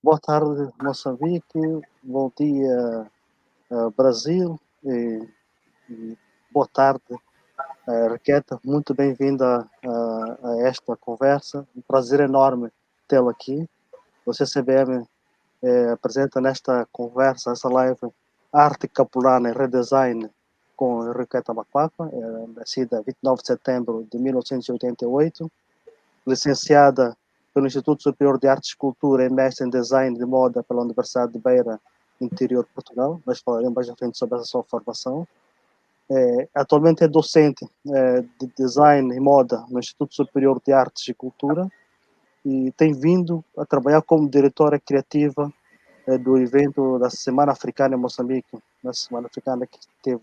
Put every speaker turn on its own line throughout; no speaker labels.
Boa tarde, Moçambique. Bom dia, Brasil. E boa tarde, Requeta. Muito bem-vinda a esta conversa. Um prazer enorme tê-la aqui. O CCBM apresenta nesta conversa, essa live, Arte Capulana e Redesign com Requeta Macuapa, nascida 29 de setembro de 1988, licenciada pelo Instituto Superior de Artes e Cultura e mestre em Design de Moda pela Universidade de Beira, interior de Portugal. Nós falaremos mais à frente sobre essa sua formação. Atualmente é docente de Design e Moda no Instituto Superior de Artes e Cultura e tem vindo a trabalhar como diretora criativa do evento da Semana Africana em Moçambique. Na Semana Africana que teve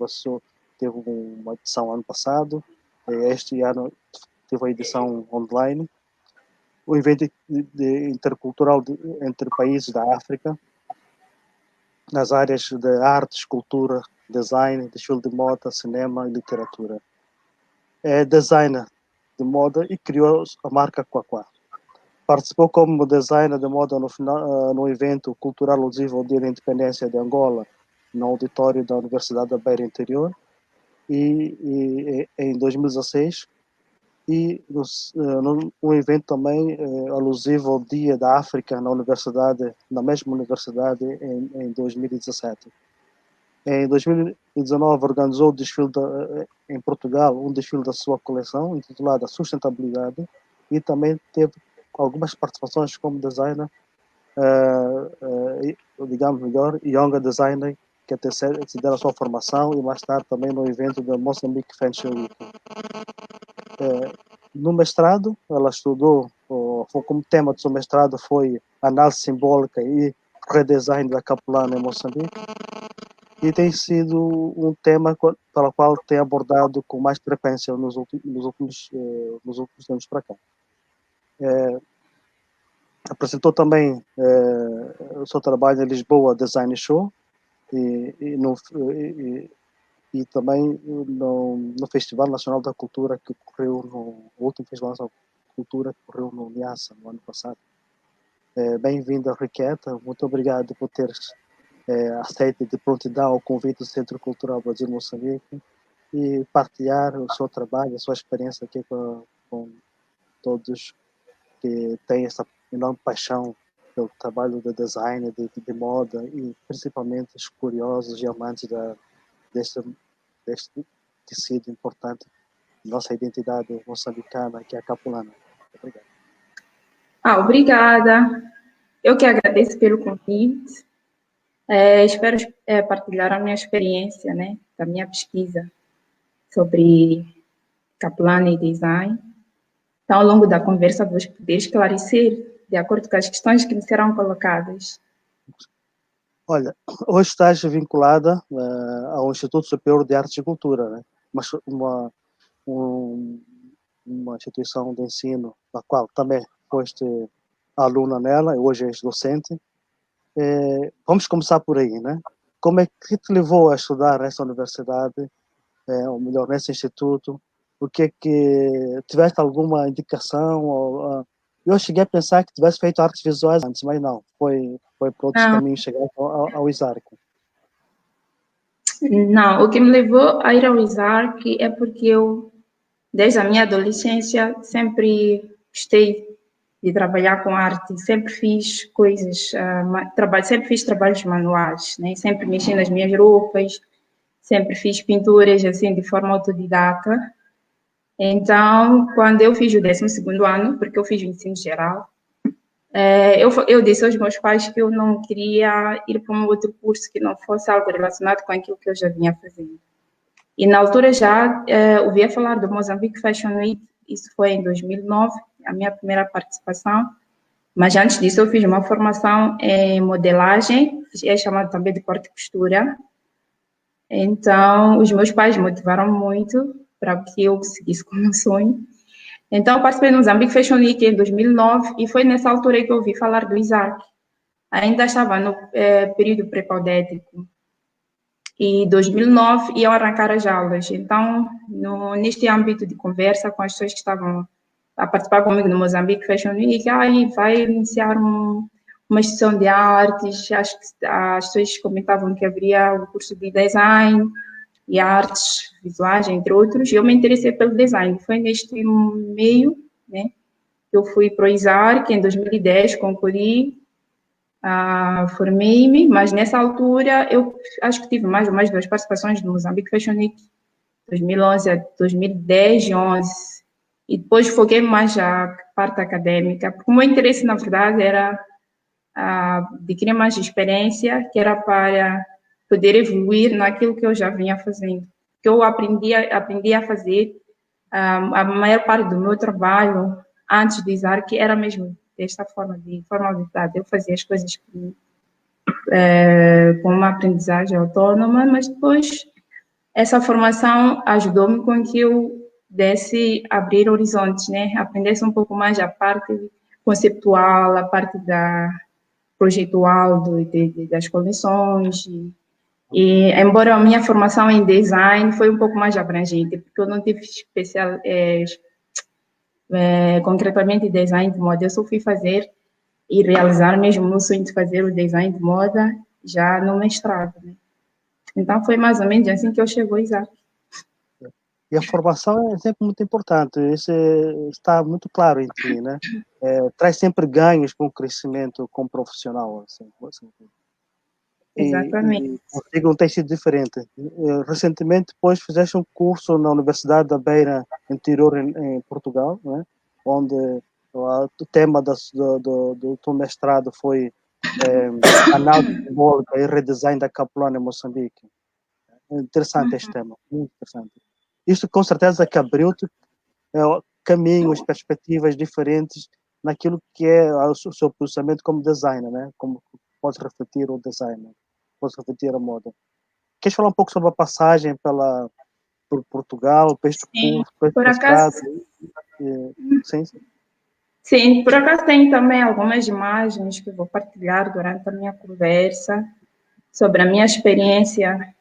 uma edição ano passado, este ano teve a edição online. O evento intercultural entre países da África, nas áreas de artes, cultura, design, desfile de moda, cinema e literatura. É designer de moda e criou a marca Quaquá. Participou como designer de moda no evento cultural alusivo ao Dia da Independência de Angola, no auditório da Universidade da Beira Interior, e em 2016, e um evento também alusivo ao Dia da África na mesma universidade, em 2017. Em 2019 organizou o desfile em Portugal, um desfile da sua coleção, intitulada Sustentabilidade, e também teve algumas participações como designer, digamos melhor, Young Designer, que até se deu a sua formação, e mais tarde também no evento da Mozambique Fashion Week. No mestrado, ela estudou, como tema do seu mestrado foi análise simbólica e redesign da capulana em Moçambique, e tem sido um tema pelo qual tem abordado com mais frequência nos últimos tempos para cá. Apresentou também o seu trabalho em Lisboa Design Show e também no Festival Nacional da Cultura que ocorreu no último Festival Nacional da Cultura que ocorreu no Niassa, no ano passado. Bem-vinda, Riqueta. Muito obrigado por teres aceito de prontidão o convite do Centro Cultural Brasil Moçambique e partilhar o seu trabalho, a sua experiência aqui com todos que têm essa enorme paixão pelo trabalho de design, de moda e principalmente os curiosos e amantes deste tecido importante, nossa identidade moçambicana, que é a capulana. Obrigado.
Obrigada. Eu que agradeço pelo convite. Espero partilhar a minha experiência, né, da minha pesquisa sobre capulana e design. Então, ao longo da conversa, vou poder esclarecer de acordo com as questões que me serão colocadas.
Olha, hoje estás vinculada ao Instituto Superior de Artes e Cultura, né? Uma instituição de ensino, da qual também foste aluna nela, e hoje és docente. Vamos começar por aí, né? Como é que te levou a estudar nessa universidade, ou melhor, nesse instituto? O que é que tiveste alguma indicação? Eu cheguei a pensar que tivesse feito artes visuais antes, mas não, foi por outros caminhos chegar ao ISARC.
Não, o que me levou a ir ao ISARC é porque eu, desde a minha adolescência, sempre gostei de trabalhar com arte, sempre fiz coisas, sempre fiz trabalhos manuais, né? Sempre mexi nas minhas roupas, sempre fiz pinturas assim de forma autodidata. Então, quando eu fiz o 12º ano, porque eu fiz o ensino geral, eu disse aos meus pais que eu não queria ir para um outro curso que não fosse algo relacionado com aquilo que eu já vinha fazendo. E na altura já ouvia falar do Mozambique Fashion Week, isso foi em 2009, a minha primeira participação, mas antes disso eu fiz uma formação em modelagem, é chamado também de corte e costura. Então, os meus pais me motivaram muito para que eu seguisse com o meu sonho. Então, eu participei no Mozambique Fashion Week em 2009 e foi nessa altura que eu ouvi falar do ISARC. Ainda estava no período pré-paudético. E em 2009 iam arrancar as aulas. Então, neste âmbito de conversa com as pessoas que estavam a participar comigo no Mozambique Fashion Week, aí vai iniciar um uma instituição de artes, acho que as pessoas comentavam que haveria o curso de design e artes visuais, entre outros, e eu me interessei pelo design. Foi neste meio, né, que eu fui para o ISARC, em 2010, concorri, formei-me, mas nessa altura eu acho que tive mais ou menos 2 participações no Mozambique Fashion Week, 2011 a 2010 e 11. E depois foquei mais a parte acadêmica, porque o meu interesse, na verdade, era adquirir mais experiência, que era para poder evoluir naquilo que eu já vinha fazendo. Que eu aprendi a fazer a maior parte do meu trabalho antes de usar, que era mesmo desta forma, de formalidade. Eu fazia as coisas com uma aprendizagem autônoma, mas depois essa formação ajudou-me com que eu desse abrir horizontes, né? Aprendesse um pouco mais a parte conceptual, a parte da projetual das coleções. E embora a minha formação em design foi um pouco mais abrangente, porque eu não tive concretamente design de moda, eu só fui fazer e realizar mesmo o meu sonho de fazer o design de moda já no mestrado, né? Então foi mais ou menos assim que eu chego a Isaac.
E a formação é sempre muito importante, isso está muito claro em ti, né? Traz sempre ganhos com o crescimento como profissional. Assim.
Exatamente.
E contigo não tem sido diferente. Recentemente, depois, fizeste um curso na Universidade da Beira Interior, em Portugal, né? Onde o tema do teu mestrado foi análise simbólica e redesign da capelana em Moçambique. Interessante este tema, muito interessante. Isto com certeza que abriu-te caminhos, perspectivas diferentes naquilo que é o seu posicionamento como designer, né? Como pode refletir o designer, pode refletir a moda. Queres falar um pouco sobre a passagem por Portugal, para este curso, para este
por
mestrado?
acaso,
Sim, sim.
sim, por acaso tem também algumas imagens que vou partilhar durante a minha conversa sobre a minha experiência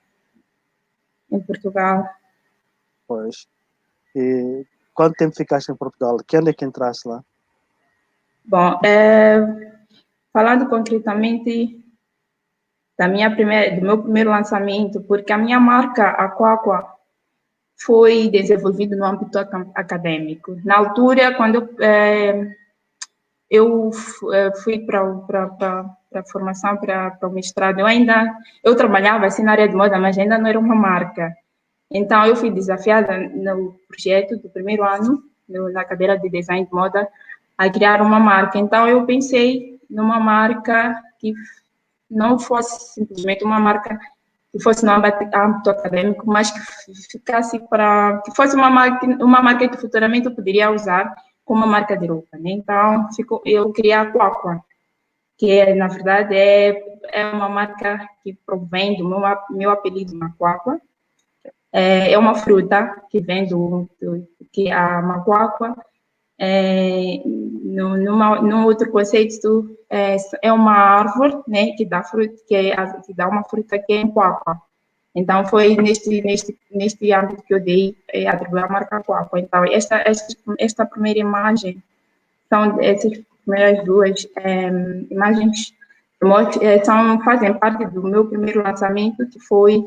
em Portugal.
Pois. E quanto tempo ficaste em Portugal? Que ano é que entraste lá?
Bom, falando concretamente do meu primeiro lançamento, porque a minha marca, a Quaqua, foi desenvolvida no âmbito acadêmico. Na altura, quando eu fui para a formação, para o mestrado, eu trabalhava assim na área de moda, mas ainda não era uma marca. Então, eu fui desafiada no projeto do primeiro ano, na cadeira de design de moda, a criar uma marca. Então, eu pensei numa marca que não fosse simplesmente uma marca que fosse no âmbito acadêmico, mas que ficasse que fosse uma marca que futuramente eu poderia usar como uma marca de roupa, né? Então, eu criei a Quaqua, que na verdade é uma marca que provém do meu apelido Maquaqua. É uma fruta que vem que a maquaqua, num outro conceito, é uma árvore, né, que dá fruta, que dá uma fruta que é em quaqua. Então, foi neste âmbito que eu dei atribuir a marca quaqua. Então, esta primeira imagem, são essas primeiras duas imagens, fazem parte do meu primeiro lançamento, que foi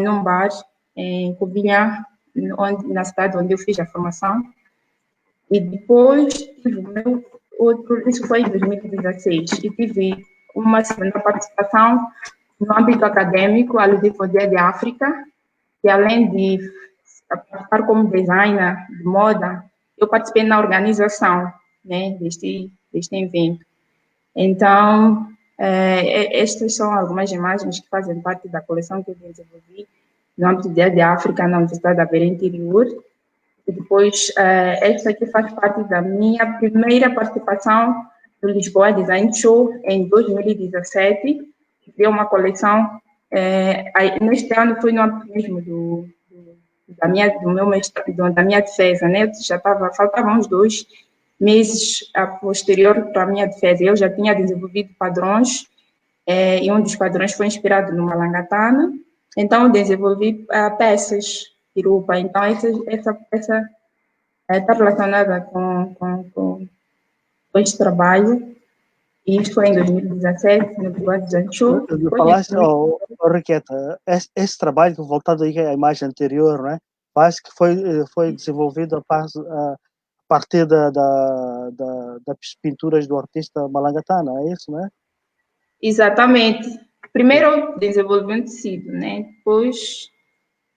num bar em Covilhã, na cidade onde eu fiz a formação. E depois tive o meu outro, isso foi em 2016, e tive uma segunda participação no âmbito acadêmico, alusivo ao Dia de África, que além de participar como designer de moda, eu participei na organização, né, deste evento. Então, estas são algumas imagens que fazem parte da coleção que eu desenvolvi no âmbito do Dia de África na Universidade da Beira Interior. E depois, esta aqui faz parte da minha primeira participação no Lisboa Design Show em 2017. Deu uma coleção, neste ano foi no âmbito mesmo da minha defesa, né? Faltavam uns 2 meses a posterior para a minha defesa. Eu já tinha desenvolvido padrões, e um dos padrões foi inspirado no Malangatana. Então, eu desenvolvi peças de roupa. Então, essa está relacionada com este trabalho. E isto foi em 2017, no Bigode Zanchu.
Falaste, Riqueta, esse trabalho voltado aí à imagem anterior, né? Parece que foi desenvolvido a partir das pinturas do artista Malangatana, é isso, né?
Exatamente. Primeiro desenvolvimento um tecido, né? Depois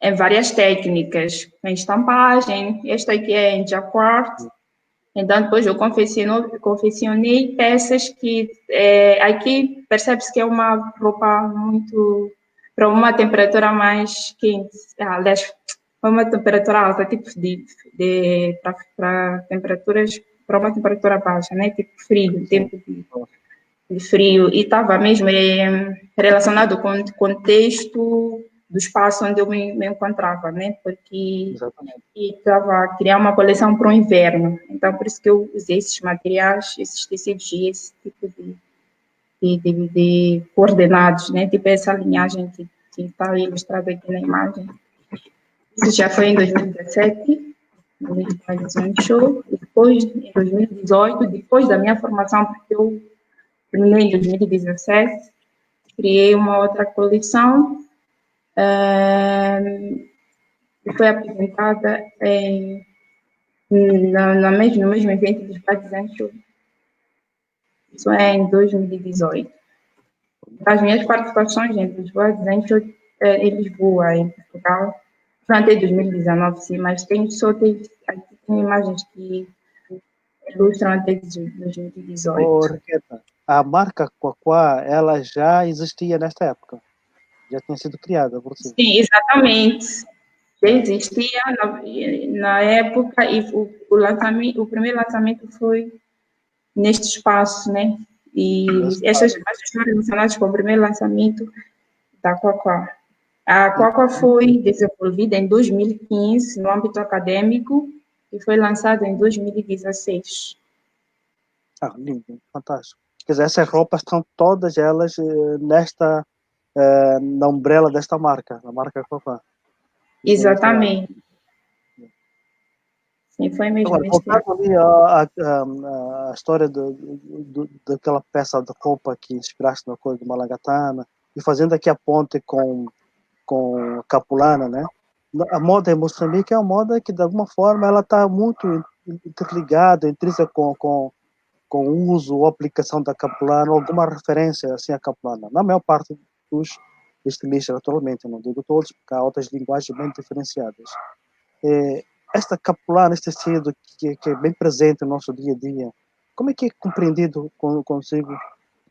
em várias técnicas, em estampagem, esta aqui é em jacquard. Então, depois eu confeccionei peças que aqui percebe-se que é uma roupa muito para uma temperatura mais quente, aliás, para uma temperatura alta, tipo para temperaturas para uma temperatura baixa, né? Tipo frio, tempo de frio, e estava mesmo relacionado com o contexto do espaço onde eu me encontrava, né? Porque estava a criar uma coleção para o inverno, então por isso que eu usei esses materiais, esses tecidos e esse tipo de coordenados, né? Tipo essa linhagem que está ilustrada aqui na imagem. Isso já foi em 2017, no show, e depois, em 2018, depois da minha formação, porque eu terminei em 2017, criei uma outra coleção que foi apresentada no mesmo evento dos Batizantes, isso é em 2018. As minhas participações em Lisboa, em Lisboa, em Portugal, foi até 2019, sim, mas aqui tem imagens que ilustram até 2018.
Riqueta, a marca Quaquá, ela já existia nesta época? Já tinha sido criada por si?
Sim, exatamente. Já existia na época e o primeiro lançamento foi neste espaço, né? E estas imagens foram relacionadas com o primeiro lançamento da Quaquá. A Quaquá foi desenvolvida em 2015 no âmbito acadêmico e foi lançada em 2016.
Lindo, fantástico. Quer dizer, essas roupas estão todas elas na umbrella desta marca, a marca Quaquá.
Exatamente. Sim, foi mesmo.
Agora, voltando ali a história daquela peça de roupa que inspiraste na cor do Malagatana e fazendo aqui a ponte com Capulana, né? A moda em Moçambique é uma moda que, de alguma forma, ela está muito interligada, intrínseca com o uso ou aplicação da Capulana, alguma referência assim a Capulana. Na maior parte dos estilistas, naturalmente, não digo todos, porque há outras linguagens bem diferenciadas. Esta Capulana, este tecido que é bem presente no nosso dia a dia, como é que é compreendido consigo do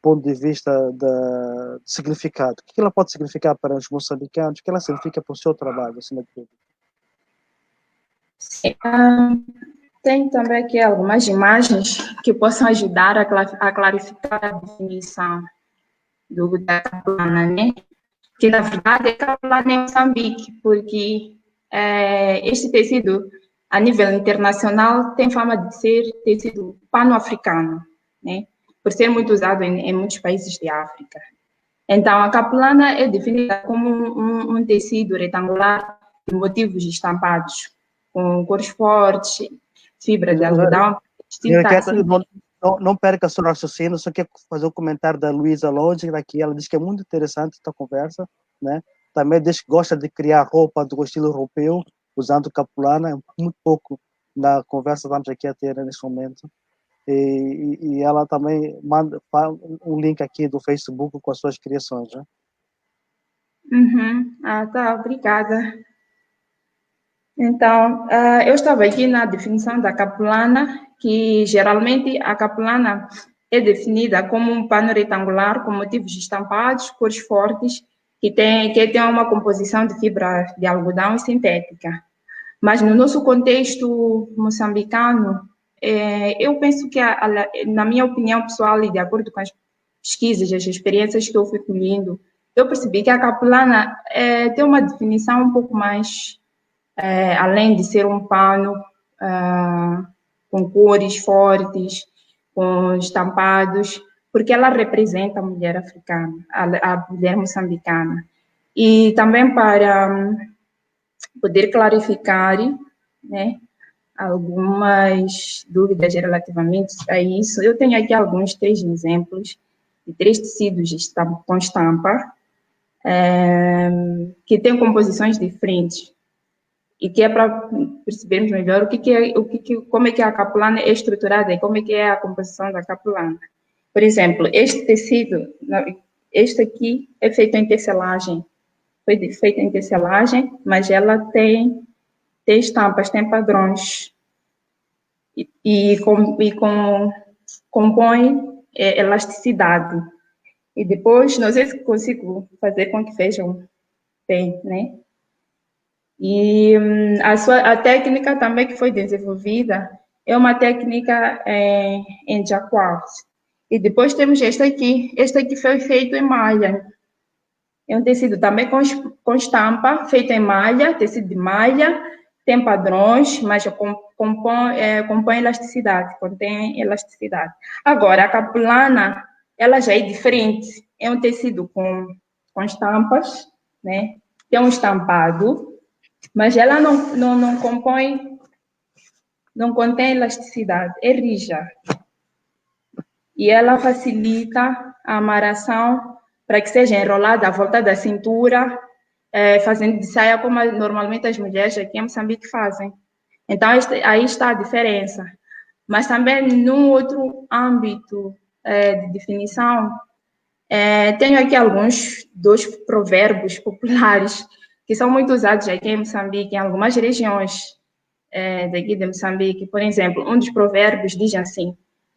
ponto de vista de significado? O que ela pode significar para os moçambicanos? O que ela significa para o seu trabalho, acima de tudo?
Tem também aqui algumas imagens que possam ajudar a clarificar a definição da Capulana, né? Que, na verdade, é Capulana em Moçambique, porque este tecido, a nível internacional, tem fama de ser tecido pano-africano, né? Por ser muito usado em muitos países de África. Então, a capulana é definida como um tecido retangular de motivos estampados, com cores fortes, fibra de algodão.
Não perca seu raciocínio, só quero fazer um comentário da Luísa Longe, aqui ela diz que é muito interessante esta conversa, né? Também diz que gosta de criar roupa do estilo europeu, usando capulana, muito pouco na conversa que vamos aqui a ter nesse momento. E ela também manda um link aqui do Facebook com as suas criações, né?
Tá, obrigada. Então, eu estava aqui na definição da capulana, que geralmente a capulana é definida como um pano retangular com motivos estampados, cores fortes, que tem uma composição de fibra de algodão sintética. Mas no nosso contexto moçambicano, eu penso que, na minha opinião pessoal e de acordo com as pesquisas, as experiências que eu fui colhendo, eu percebi que a capulana tem uma definição um pouco mais além de ser um pano com cores fortes, com estampados, porque ela representa a mulher africana, a mulher moçambicana. E também para poder clarificar, né, algumas dúvidas relativamente a isso. Eu tenho aqui alguns 3 exemplos de 3 tecidos com estampa, que têm composições diferentes e que é para percebermos melhor como é que a capulana é estruturada e como é que é a composição da capulana. Por exemplo, este tecido, este aqui é feito em tecelagem, foi feito em tecelagem, mas ela tem estampas, tem padrões e compõe elasticidade. E depois, não sei se consigo fazer com que vejam bem, né? E a técnica também que foi desenvolvida é uma técnica em jacquard. E depois temos este aqui foi feito em malha. É um tecido também com estampa, feito em malha, tecido de malha, tem padrões, mas compõe elasticidade, contém elasticidade. Agora, a capulana, ela já é diferente. É um tecido com estampas, né? Tem um estampado, mas ela não contém elasticidade, é rija. E ela facilita a amarração para que seja enrolada à volta da cintura, fazendo de saia como normalmente as mulheres aqui em Moçambique fazem. Então, aí está a diferença. Mas também, num outro âmbito de definição, tenho aqui dois provérbios populares que são muito usados aqui em Moçambique, em algumas regiões daqui de Moçambique. Por exemplo, um dos provérbios diz assim: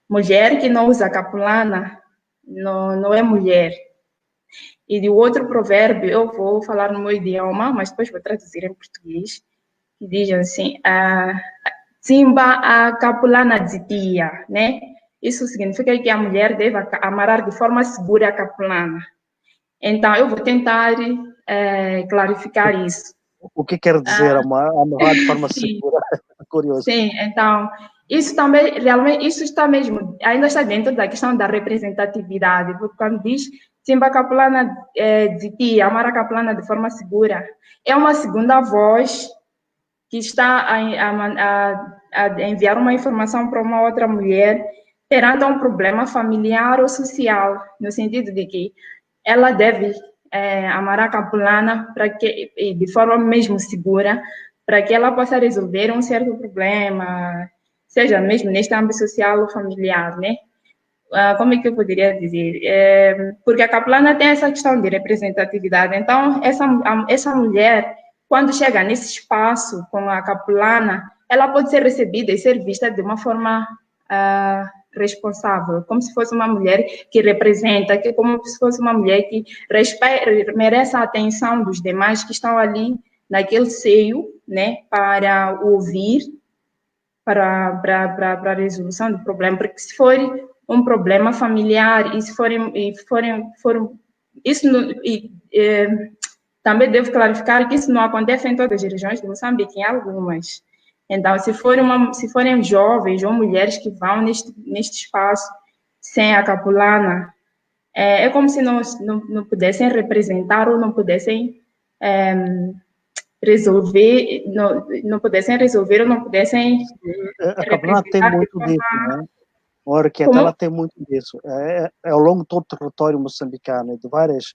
mulher que não usa capulana não é mulher. E de outro provérbio, eu vou falar no meu idioma, mas depois vou traduzir em português, que diz assim: Simba a capulana de tia, né? Isso significa que a mulher deve amarrar de forma segura a capulana. Então, eu vou tentar clarificar isso.
O que quer dizer amarrar de forma segura? Curioso.
Sim, então, isso também, realmente, isso está mesmo, ainda está dentro da questão da representatividade, porque quando diz Simba capulana de tia, amarra a capulana de forma segura, é uma segunda voz que está a enviar uma informação para uma outra mulher perante um problema familiar ou social, no sentido de que ela deve amarrar a capulana para que, de forma mesmo segura, para que ela possa resolver um certo problema, seja mesmo neste âmbito social ou familiar, né? Como é que eu poderia dizer? Porque a capulana tem essa questão de representatividade. Então, essa mulher, quando chega nesse espaço com a capulana, ela pode ser recebida e ser vista de uma forma responsável, como se fosse uma mulher que representa, como se fosse uma mulher que merece a atenção dos demais que estão ali naquele seio, né, para ouvir, para a resolução do problema, porque se for um problema familiar e se forem isso não, também devo clarificar que isso não acontece em todas as regiões de Moçambique, em algumas. Então, se forem jovens ou mulheres que vão neste espaço sem a capulana, é como se não pudessem representar ou não pudessem resolver, não pudessem resolver ou não pudessem.
A capulana tem muito disso, né? Ora, que ela tem muito disso. Ao longo de todo o território moçambicano, de várias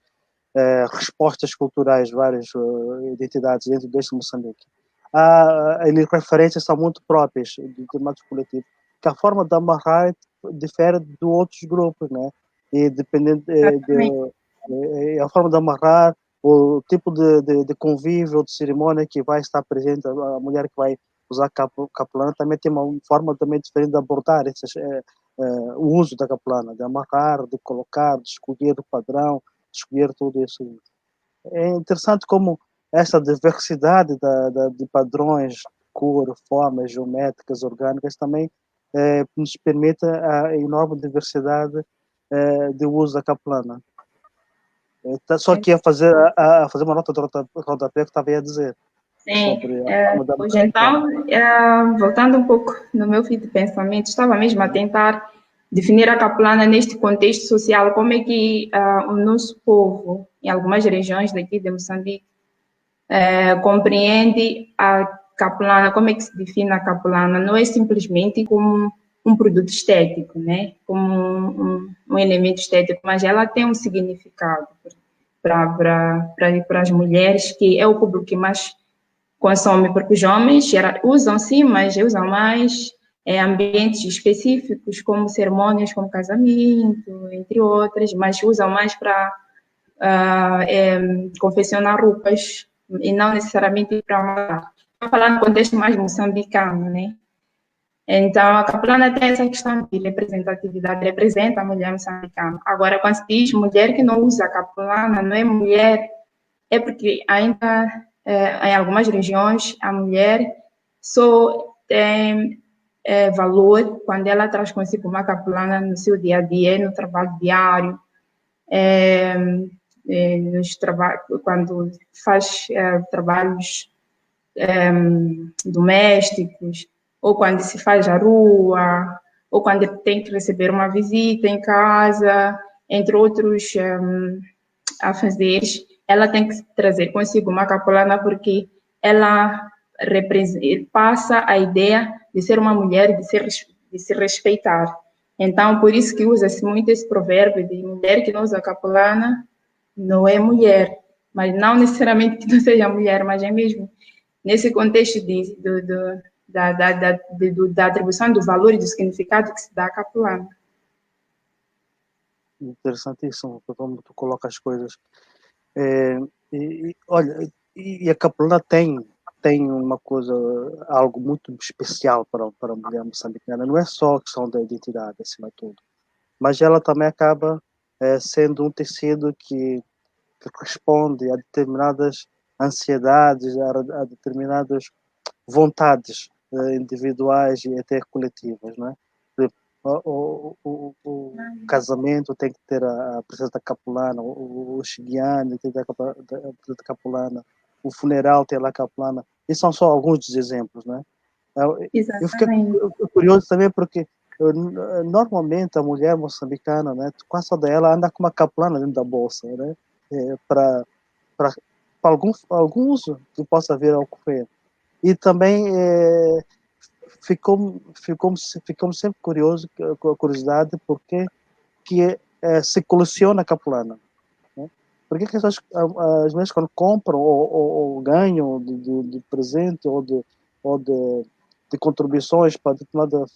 respostas culturais, várias identidades dentro deste Moçambique. Há referências são muito próprias de determinados coletivos, que a forma de amarrar difere de outros grupos, né? E dependendo a forma de amarrar, o tipo de convívio ou de cerimônia que vai estar presente, a mulher que vai usar capulana também tem uma forma também diferente de abordar o uso da capulana, de amarrar, de colocar, de escolher o padrão, de escolher tudo isso. É interessante como essa diversidade de padrões, cor, formas geométricas, orgânicas, também nos permite a enorme diversidade de uso da capulana. Só aqui a fazer uma nota de rodapé que estava a dizer.
Sim, pois então, voltando um pouco no meu fio de pensamento, estava mesmo a tentar definir a capulana neste contexto social, como é que o nosso povo, em algumas regiões daqui de Moçambique, compreende capulana, como é que se define a capulana? Não é simplesmente como um produto estético, né? Como um elemento estético, mas ela tem um significado para as mulheres, que é o público que mais consome, porque os homens usam sim, mas usam mais em ambientes específicos, como cerimônias, como casamento, entre outras, mas usam mais para confeccionar roupas e não necessariamente para moda. Estou falando no contexto mais moçambicano, né? Então, a capulana tem essa questão de representatividade, representa a mulher moçambicana. Agora, quando se diz mulher que não usa capulana, não é mulher, é porque ainda em algumas regiões a mulher só tem valor quando ela traz consigo uma capulana no seu dia a dia, no trabalho diário, quando faz trabalhos domésticos, ou quando se faz a rua, ou quando tem que receber uma visita em casa, entre outros afazeres, ela tem que trazer consigo uma capulana porque ela passa a ideia de ser uma mulher, de se respeitar. Então, por isso que usa-se muito esse provérbio de mulher que não usa capulana não é mulher, mas não necessariamente que não seja mulher, mas é mesmo nesse contexto da atribuição do valor e do significado que se dá à capulana.
Interessantíssimo, como tu coloca as coisas. Olha, e a capulana tem uma coisa, algo muito especial para a mulher moçambicana. Não é só a questão da identidade, acima de tudo, mas ela também acaba sendo um tecido que responde a determinadas ansiedades, a determinadas vontades individuais e até coletivas, não é? O casamento tem que ter a presença da capulana, o xigiane tem que ter a presença da capulana, o funeral tem lá a capulana. E são só alguns dos exemplos, né? Eu fiquei
Exatamente.
curioso também porque normalmente a mulher moçambicana, né, quase toda ela anda com uma capulana dentro da bolsa, né? Para algum uso que possa vir a ocorrer. E também ficamos sempre curiosos, com a curiosidade, porque que se coleciona a capulana. Né? Por que as mulheres quando compram ou ganham de presente ou de contribuições para determinada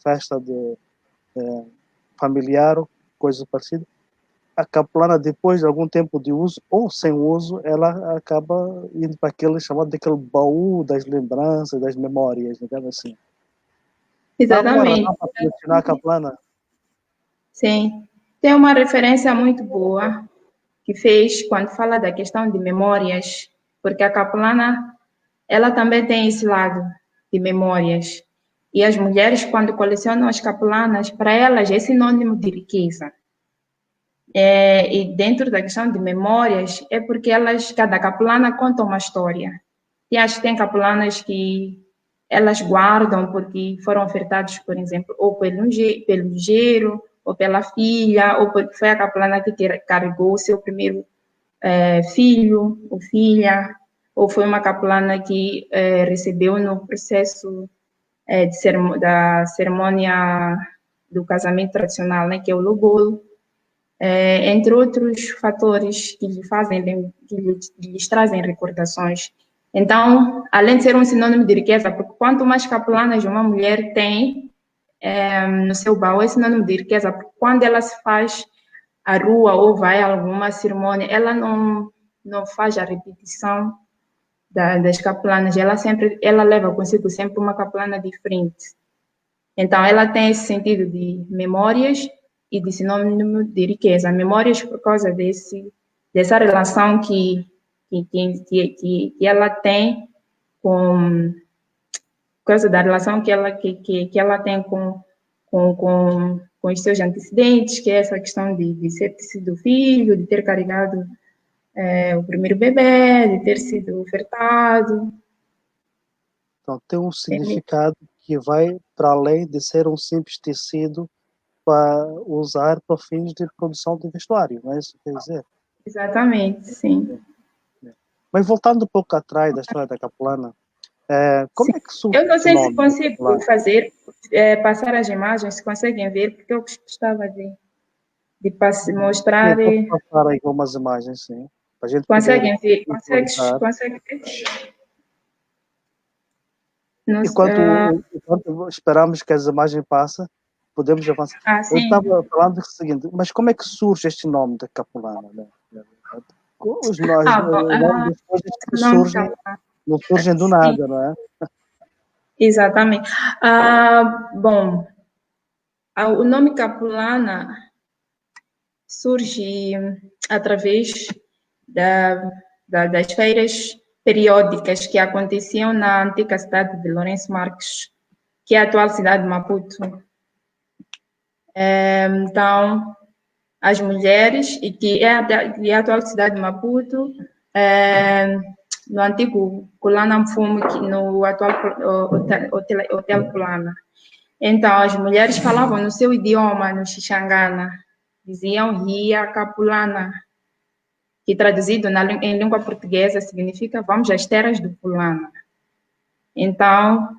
festa familiar, coisas parecidas, a capulana, depois de algum tempo de uso ou sem uso, ela acaba indo para aquele chamado daquele baú das lembranças, das memórias, digamos assim. Há alguma
Exatamente.
razão para colecionar a capulana?
Sim. Tem uma referência muito boa que fez quando fala da questão de memórias, porque a capulana, ela também tem esse lado de memórias. E as mulheres, quando colecionam as capulanas, para elas é sinônimo de riqueza. E dentro da questão de memórias, é porque cada capulana conta uma história. E acho que tem capulanas que elas guardam porque foram ofertados, por exemplo, ou pelo ligeiro, ou pela filha, ou porque foi a capulana que carregou o seu primeiro filho ou filha, ou foi uma capulana que recebeu no processo da cerimônia do casamento tradicional, né, que é o lobolo. Entre outros fatores que lhes trazem recordações. Então, além de ser um sinônimo de riqueza, porque quanto mais capulanas uma mulher tem no seu baú, é sinônimo de riqueza, porque quando ela se faz à rua ou vai a alguma cerimônia, ela não faz a repetição das capulanas, ela leva consigo sempre uma capulana diferente. Então, ela tem esse sentido de memórias e de sinônimo de riqueza. Memórias por causa dessa relação que ela tem por causa da relação que ela tem com os seus antecedentes, que é essa questão de ter sido filho, de ter carregado o primeiro bebê, de ter sido ofertado.
Então, tem um significado que vai para além de ser um simples tecido para usar para fins de produção de vestuário, não é isso que quer dizer?
Exatamente, sim.
Mas voltando um pouco atrás da história da capulana, Como
Sim.
é que surge
Eu não
esse
sei se
nome da
consigo
capulana?
fazer, passar as imagens, se conseguem ver, porque eu gostava de
Sim,
mostrar.
pode passar aí algumas imagens, sim, para a gente poder
Conseguem ver?
visualizar.
Conseguem ver? Não
Enquanto esperamos que as imagens passem, podemos avançar. Eu
sim.
estava falando o seguinte, mas como é que surge este nome da capulana, né?
Bom,
O nome das coisas que
não,
surgem, não surgem do
sim,
nada, não é?
exatamente. Bom, o nome Capulana surge através da, das feiras periódicas que aconteciam na antiga cidade de Lourenço Marques, que é a atual cidade de Maputo. Então, as mulheres, e que é a atual cidade de Maputo, no antigo Kulana Mfumo, no atual Hotel Kulana. Então, as mulheres falavam no seu idioma, no Xixangana, diziam Ria Capulana, que traduzido em língua portuguesa significa vamos às terras do Pulana. Então,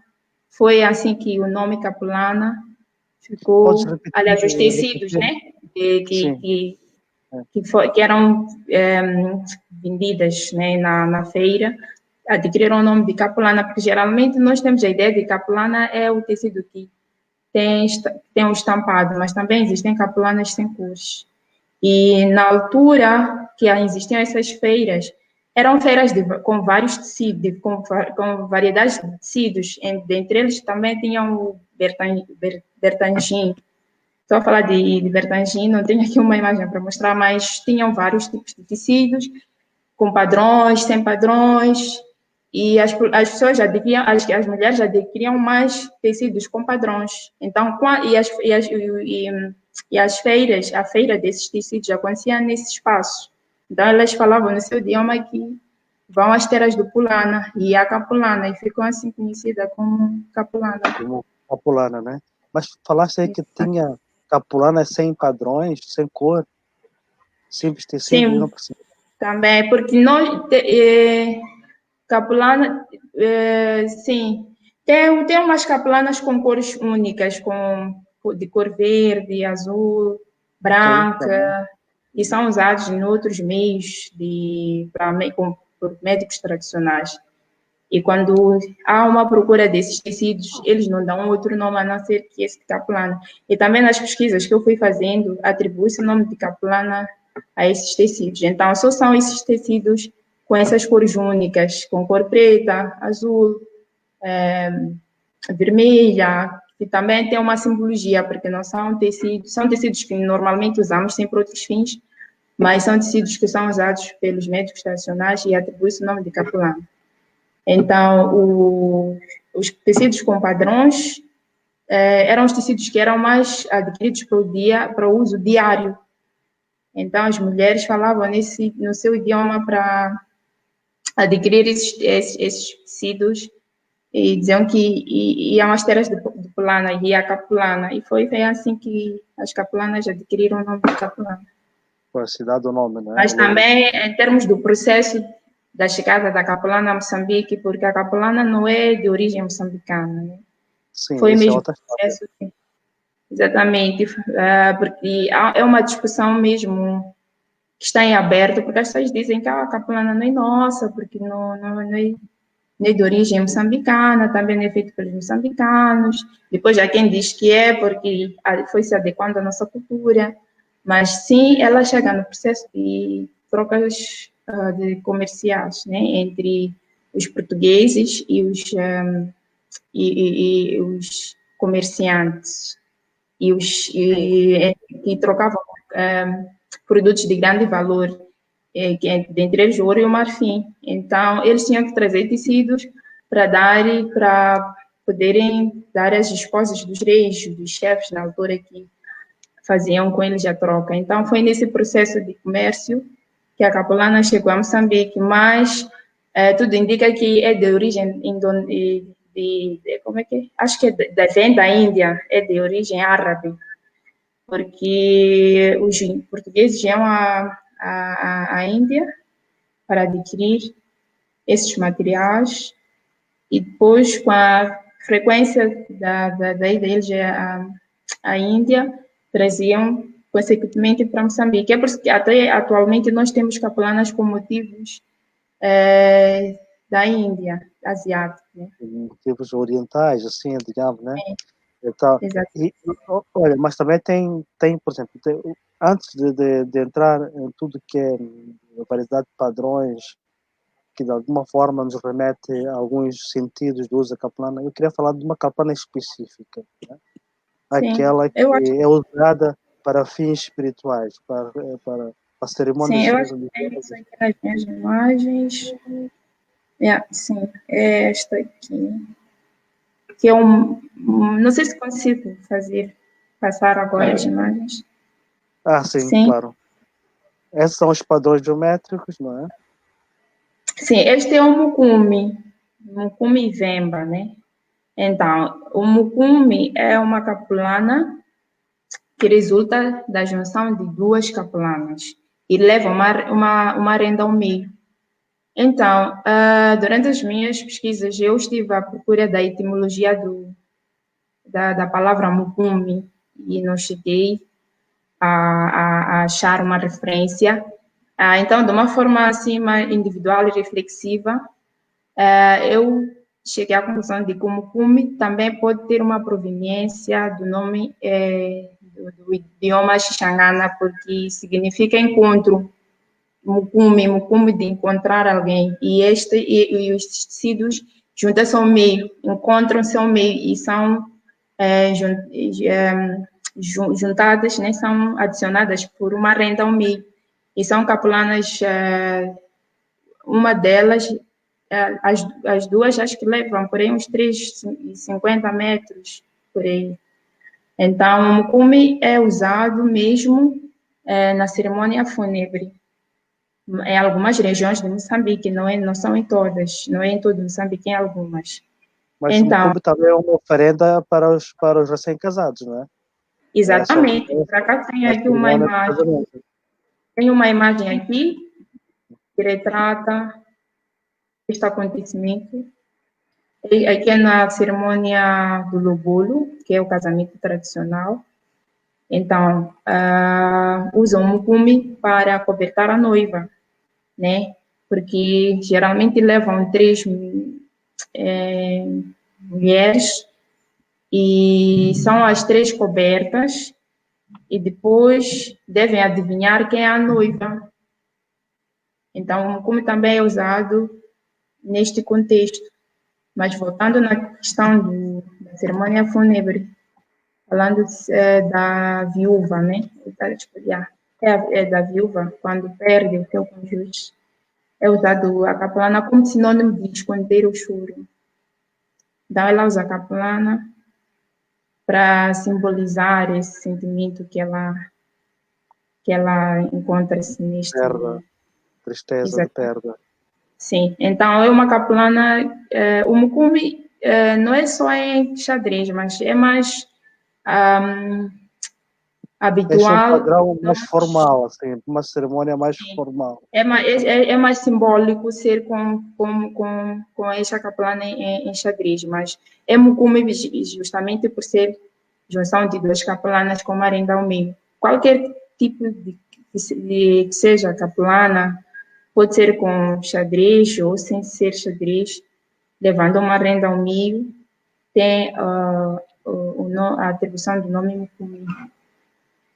foi assim que o nome Capulana
Podes
ficou, aliás, os tecidos,
repetir?
né,
Sim. É.
que eram vendidas, né, na feira, adquiriram o nome de Capulana, porque geralmente nós temos a ideia de Capulana é o tecido que tem um estampado, mas também existem capulanas sem cores. E na altura que existiam essas feiras, eram feiras com vários tecidos, com variedades de tecidos. Dentre eles também tinham o Bertangim. Estou a falar de Bertangim, não tenho aqui uma imagem para mostrar, mas tinham vários tipos de tecidos, com padrões, sem padrões, e as pessoas já adquiriam, as mulheres já adquiriam mais tecidos com padrões. Então, e as feiras, a feira desses tecidos já acontecia nesse espaço. Então, elas falavam no seu idioma que vão às terras do Pulana, e a Capulana, e ficou assim conhecida como Capulana.
Como capulana, né? Mas falaste aí que tinha capulana sem padrões, sem cor, simples tecido, eu não
Sim,
percebi.
também, porque capulana, sim, tem umas capulanas com cores únicas, de cor verde, azul,
Ok, tá bom.
branca, e são usados em outros meios por médicos tradicionais. E quando há uma procura desses tecidos, eles não dão outro nome a não ser que esse de capulana. E também nas pesquisas que eu fui fazendo, atribui-se o nome de capulana a esses tecidos. Então, só são esses tecidos com essas cores únicas, com cor preta, azul, vermelha, que também tem uma simbologia, porque não são tecidos que normalmente usamos sempre outros fins, mas são tecidos que são usados pelos médicos tradicionais e atribui-se o nome de capulana. Então, os tecidos com padrões eram os tecidos que eram mais adquiridos para o uso diário. Então, as mulheres falavam no seu idioma para adquirir esses tecidos e diziam que iam às terras de Pulana, e a Capulana. E foi assim que as Capulanas adquiriram o nome de Capulana.
Foi a cidade do nome, né?
Mas também, em termos do processo da chegada da capulana a Moçambique, porque a capulana não é de origem moçambicana, né?
Sim,
Foi
isso é
mesmo
outra história.
processo, exatamente, porque é uma discussão mesmo que está em aberto, porque as pessoas dizem que a capulana não é nossa, porque não é de origem moçambicana, também não é feito pelos moçambicanos. Depois há quem diz que é porque foi se adequando à nossa cultura. Mas sim, ela chega no processo de trocas de comerciais, né, entre os portugueses e os comerciantes
Sim,
que trocavam produtos de grande valor, dentre eles o ouro e o marfim. Então, eles tinham que trazer tecidos para poderem dar às esposas dos reis, dos chefes na altura que faziam com eles a troca. Então, foi nesse processo de comércio que a capulana chegou a Moçambique, mas tudo indica que é de origem como é que é? Acho que vem da Índia, é de origem árabe, porque os portugueses iam à Índia para adquirir esses materiais e depois, com a frequência da ida deles à Índia, traziam consequentemente para Moçambique. É por isso que até atualmente nós temos capelanas com motivos da Índia, asiática. Né?
Motivos orientais, assim, digamos, né? Então,
Exato.
olha, mas também tem por exemplo, antes de entrar em tudo que é a variedade de padrões que de alguma forma nos remete a alguns sentidos do uso da capelana, eu queria falar de uma capelana específica, né?
Sim,
Aquela que
eu acho,
é usada para fins espirituais, para
sim,
cerimônias
eu acho que tem isso
religiosas.
aqui nas minhas imagens. Sim, é esta aqui. Que é não sei se consigo passar agora as imagens.
Sim,
Sim,
claro. Esses são os padrões geométricos, não é?
sim, este é o Mucumi Vemba, né? Então, o Mucumi é uma capelana que resulta da junção de duas capelanas e leva uma renda ao meio. Então, durante as minhas pesquisas, eu estive à procura da etimologia da palavra Mucumi e não cheguei a achar uma referência. Então, de uma forma assim mais individual e reflexiva, eu cheguei à conclusão de que o Mucumi também pode ter uma proveniência do nome do idioma Xangana, porque significa encontro. Mucumi de encontrar alguém. E os tecidos juntam-se ao meio, encontram-se ao meio e são juntadas, né, são adicionadas por uma renda ao meio. E são capulanas, uma delas, as duas acho que levam por aí uns 3,50 metros, por aí. Então, o mucumi é usado mesmo na cerimônia fúnebre, em algumas regiões de Moçambique, não são em todas, não é em todo Moçambique, em algumas.
Mas o
Então,
mucumbi também é uma oferenda para os recém-casados, não é?
exatamente, para cá tem
A
aqui uma
cerimônia de
imagem,
casamento.
tem uma imagem aqui que retrata este acontecimento. Aqui é na cerimônia do lobolo, que é o casamento tradicional. Então, usam o mucumi para cobertar a noiva, né? Porque geralmente levam três mulheres e são as três cobertas e depois devem adivinhar quem é a noiva. Então, o mucumi também é usado neste contexto. Mas voltando na questão da cerimônia fúnebre, falando da viúva, né? É da viúva, quando perde o seu cônjuge, é usado a capelana como sinônimo de esconder o choro. Então, ela usa a capelana para simbolizar esse sentimento que ela encontra-se neste.
Perda, tristeza de
Exato.
perda.
Sim, então é uma capelana. O mucumi não é só em xadrez, mas é mais
Este é um
habitual.
padrão mais formal, assim, uma cerimônia mais formal.
É mais simbólico ser com essa capelana em xadrez, mas é mucumi justamente por ser junção de duas capelanas com marenga ao meio. Qualquer tipo que seja capelana, pode ser com xadrez ou sem ser xadrez, levando uma renda ao meio, tem a atribuição do nome mucumi.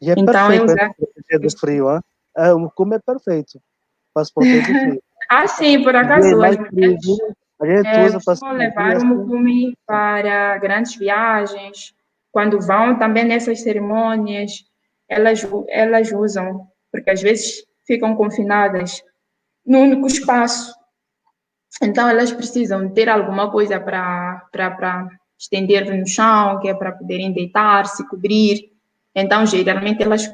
E é
Então, eu
perfeito, hein,
usar
para proteger do frio, hein? O mucumbi é perfeito para se proteger do frio.
sim, por
E é
acaso, as
mais
mulheres
friozinho, a gente usa para se
costumam
cobrir
levar o
assim.
mucumi para grandes viagens, quando vão também nessas cerimônias, elas usam, porque às vezes ficam confinadas num único espaço. Então, elas precisam ter alguma coisa para estender no chão, que é para poderem deitar, se cobrir. Então, geralmente, elas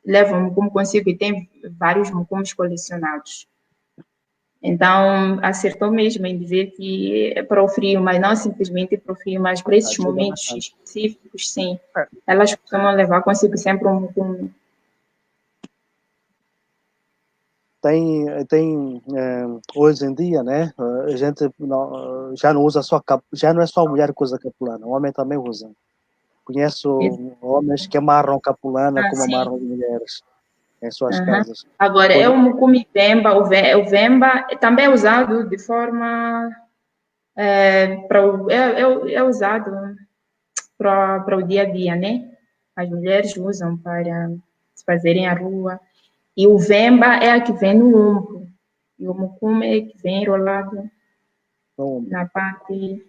levam como consigo e tem vários mucumis colecionados. Então, acertou mesmo em dizer que é para o frio, mas não simplesmente para o frio, mas para esses
Ajuda
momentos
bastante.
específicos, sim. Elas costumam levar consigo sempre um mucumi.
hoje em dia, né? A gente já não usa já não é só a mulher que usa capulana, o homem também usa. Conheço homens que amarram capulana como
Sim.
amarram mulheres em suas casas.
Agora,
Por...
o mucumi vemba, o vemba também é usado de forma é usado para o dia a dia, né? As mulheres usam para se fazerem a rua. E o vemba é a que vem no ombro. E o mucumi é a que vem enrolado na parte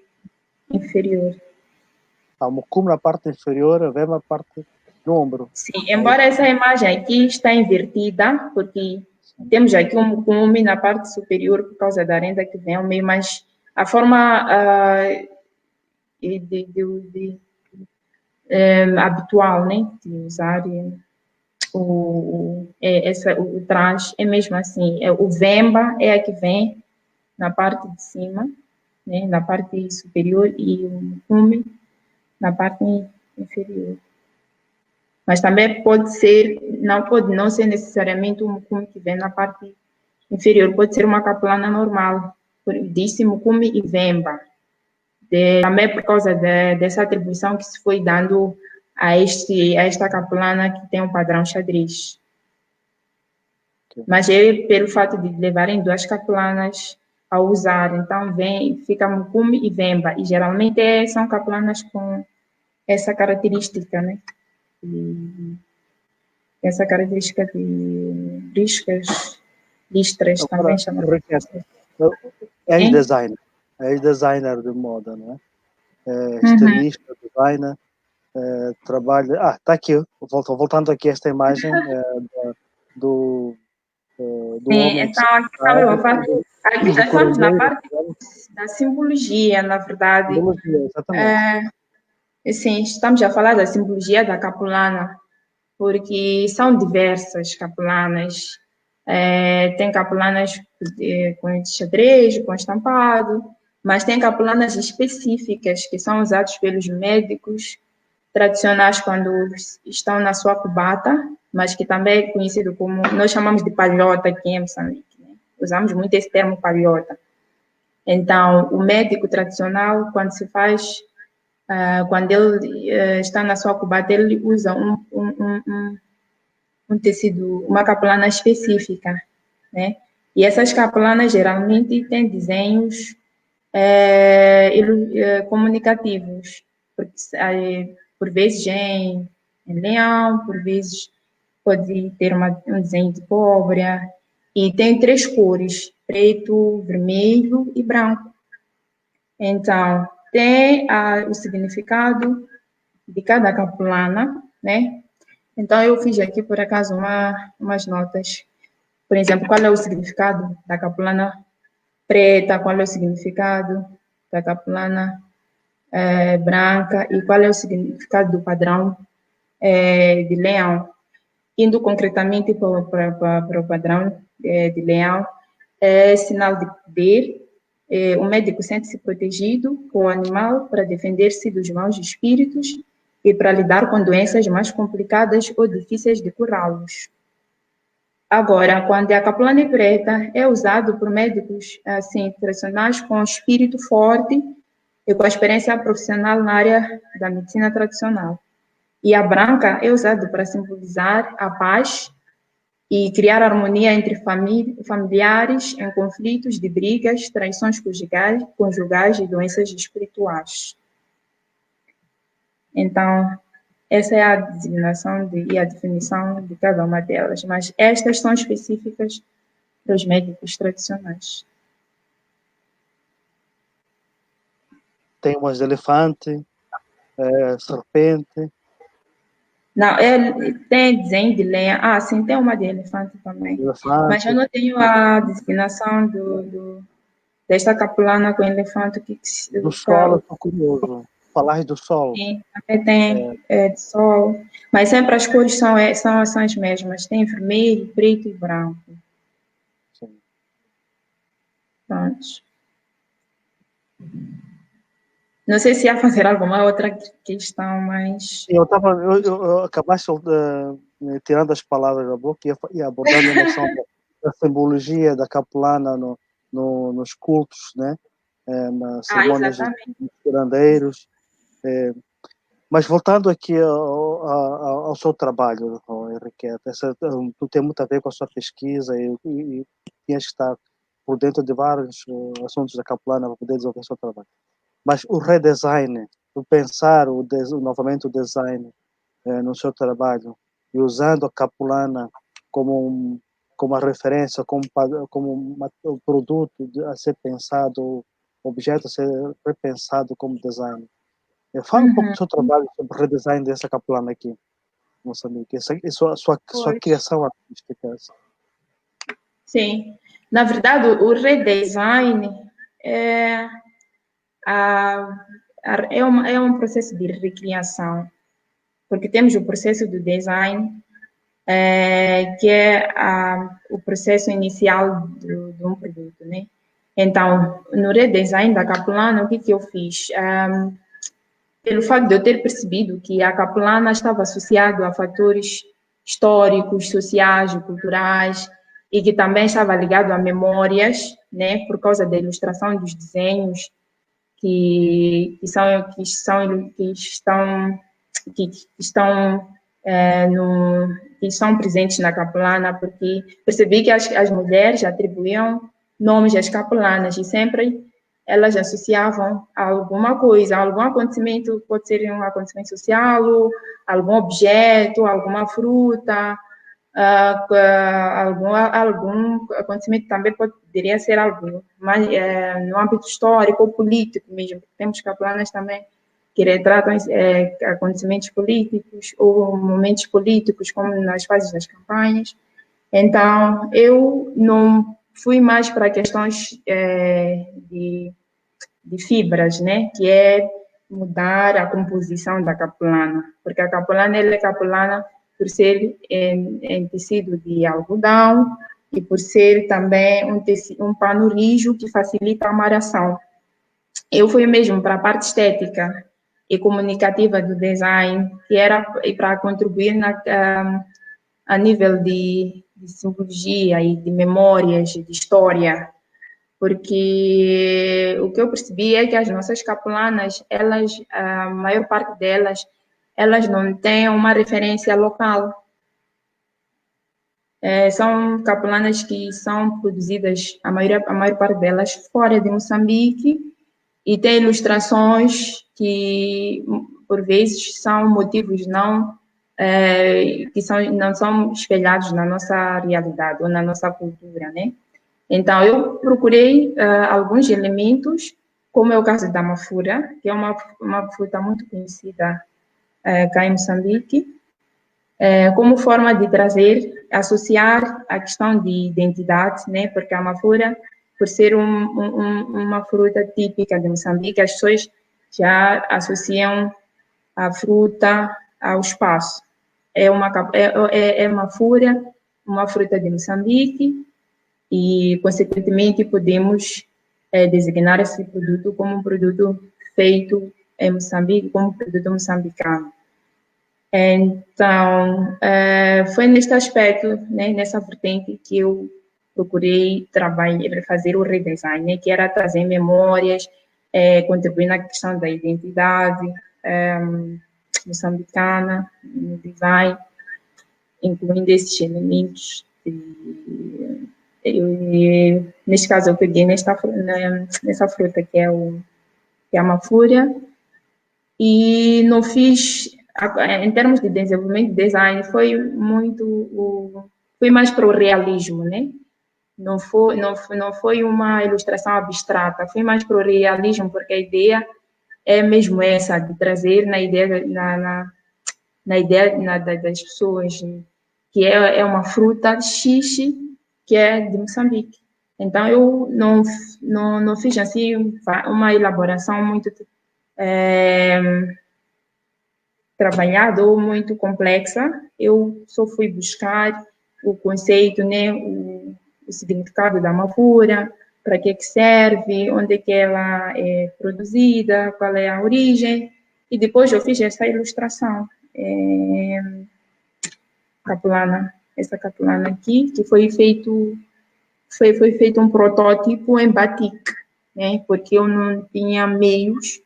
inferior.
O mucumi na parte inferior, a vemba na parte do ombro.
Sim, embora essa imagem aqui está invertida, porque temos aqui um mucumi na parte superior por causa da renda que vem ao meio, mas a forma habitual, né, de usar o traje é mesmo assim. O vemba é a que vem na parte de cima, né, na parte superior, e o mucumi na parte inferior. Mas também pode não ser necessariamente um mucumi que vem na parte inferior, pode ser uma capulana normal. Disse mucumi e vemba. Também por causa dessa atribuição que se foi dando a esta capulana que tem um padrão xadrez. Mas é pelo fato de levarem duas capulanas a usar, então fica mucumi e vemba, e geralmente são capulanas com essa característica, né? Essa característica de riscas, listras, também chamam.
És designer. És designer de moda, não é? Estilista, designer, trabalha... está aqui, voltando aqui a esta imagem do homem.
Então, aqui já estamos na parte da simbologia, na verdade.
Simbologia, exatamente.
Sim, estamos a falar da simbologia da capulana, porque são diversas capulanas. Tem capulanas com xadrez, com estampado, mas tem capulanas específicas que são usadas pelos médicos tradicionais quando estão na sua cubata, mas que também é conhecido como, nós chamamos de palhota aqui em Moçambique, né? Usamos muito esse termo palhota. Então, o médico tradicional, quando ele está na sua cubata, ele usa um tecido, uma capulana específica, né? E essas capulanas geralmente têm desenhos comunicativos, porque, por vezes em leão, por vezes pode ter um desenho de cobra, e tem 3 cores, preto, vermelho e branco. Então, tem o significado de cada capulana, né? Então, eu fiz aqui, por acaso, umas notas. Por exemplo, qual é o significado da capulana preta, qual é o significado da capulana branca e qual é o significado do padrão de leão. Indo concretamente para o padrão de leão, é sinal de poder. O médico sente-se protegido com o animal para defender-se dos maus espíritos e para lidar com doenças mais complicadas ou difíceis de curá-los. Agora, quando a capulana preta é usado por médicos assim, tradicionais com espírito forte e com experiência profissional na área da medicina tradicional. E a branca é usada para simbolizar a paz e criar harmonia entre familiares em conflitos de brigas, traições conjugais e doenças espirituais. Então, essa é a designação e a definição de cada uma delas, mas estas são específicas para os médicos tradicionais.
Tem umas de elefante, serpente.
Não, tem desenho de leão. Sim, tem uma de elefante também.
Elefante.
Mas eu não tenho a designação desta capulana com elefante.
Do sol, eu estou curioso. Falar do sol.
Sim, também tem de sol. Mas sempre as cores são as mesmas. Tem vermelho, preto e branco.
Sim.
Pronto. Não sei se ia fazer alguma outra questão, mas...
Eu acabaste tirando as palavras da boca e abordando a noção a simbologia da capelana nos cultos, né? Nas cerimônias dos
Exatamente.
curandeiros. Mas voltando aqui ao seu trabalho, Henriqueta, tu tem muito a ver com a sua pesquisa e tinhas que estar por dentro de vários assuntos da capelana para poder desenvolver o seu trabalho. Mas o redesign, o pensar novamente o design no seu trabalho e usando a capulana como uma referência, como um produto a ser pensado, objeto a ser repensado como design. Fala um pouco do seu trabalho sobre o redesign dessa capulana aqui, em Moçambique, e sua
Pois.
criação artística.
Sim. Na verdade, o redesign é, é um processo de recriação, porque temos o processo do design, que é o processo inicial de um produto, né? Então, no redesign da Capulana, o que eu fiz? Pelo fato de eu ter percebido que a Capulana estava associado a fatores históricos, sociais e culturais, e que também estava ligado a memórias, né, por causa da ilustração dos desenhos que estão que estão presentes na capelana, porque percebi que as mulheres atribuíam nomes às capelanas e sempre elas associavam a alguma coisa, a algum acontecimento, pode ser um acontecimento social, algum objeto, alguma fruta, algum acontecimento também poderia ser algo mas, no âmbito histórico ou político mesmo. Temos capelanas também que retratam acontecimentos políticos ou momentos políticos, como nas fases das campanhas. Então, eu não fui mais para questões de fibras, né? Que é mudar a composição da capulana, porque a capulana ela é capulana por ser em tecido de algodão e por ser também um pano rijo que facilita a amarração. Eu fui mesmo para a parte estética e comunicativa do design, que era para contribuir a nível de simbologia e de memórias, de história, porque o que eu percebi é que as nossas capulanas, a maior parte delas, elas não têm uma referência local. São capulanas que são produzidas, a maior parte delas, fora de Moçambique, e tem ilustrações que, por vezes, são motivos não são espelhados na nossa realidade ou na nossa cultura, né? Então, eu procurei alguns elementos, como é o caso da mafura, que é uma fruta muito conhecida cá em Moçambique, como forma de trazer, associar a questão de identidade, né? Porque a mafura, por ser uma fruta típica de Moçambique, as pessoas já associam a fruta ao espaço. É mafura, uma fruta de Moçambique, e, consequentemente, podemos designar esse produto como um produto feito em Moçambique, como um produto moçambicano. Então, foi neste aspecto, né, nessa vertente, que eu procurei trabalhar, fazer o redesign, né, que era trazer memórias, contribuir na questão da identidade moçambicana, no design, incluindo esses elementos neste caso, eu peguei nessa fruta que é a mafúria e não fiz, em termos de desenvolvimento de design, foi mais para o realismo, né? Não foi uma ilustração abstrata, foi mais para o realismo, porque a ideia é mesmo essa, de trazer na ideia das pessoas, que é uma fruta xixi, que é de Moçambique. Então, eu não fiz assim uma elaboração muito trabalhada ou muito complexa. Eu só fui buscar o conceito, né, o significado da mafura, para que serve, onde é que ela é produzida, qual é a origem, e depois eu fiz essa ilustração capulana, essa capulana aqui, que foi feito foi feito um protótipo em batik, né? Porque eu não tinha meios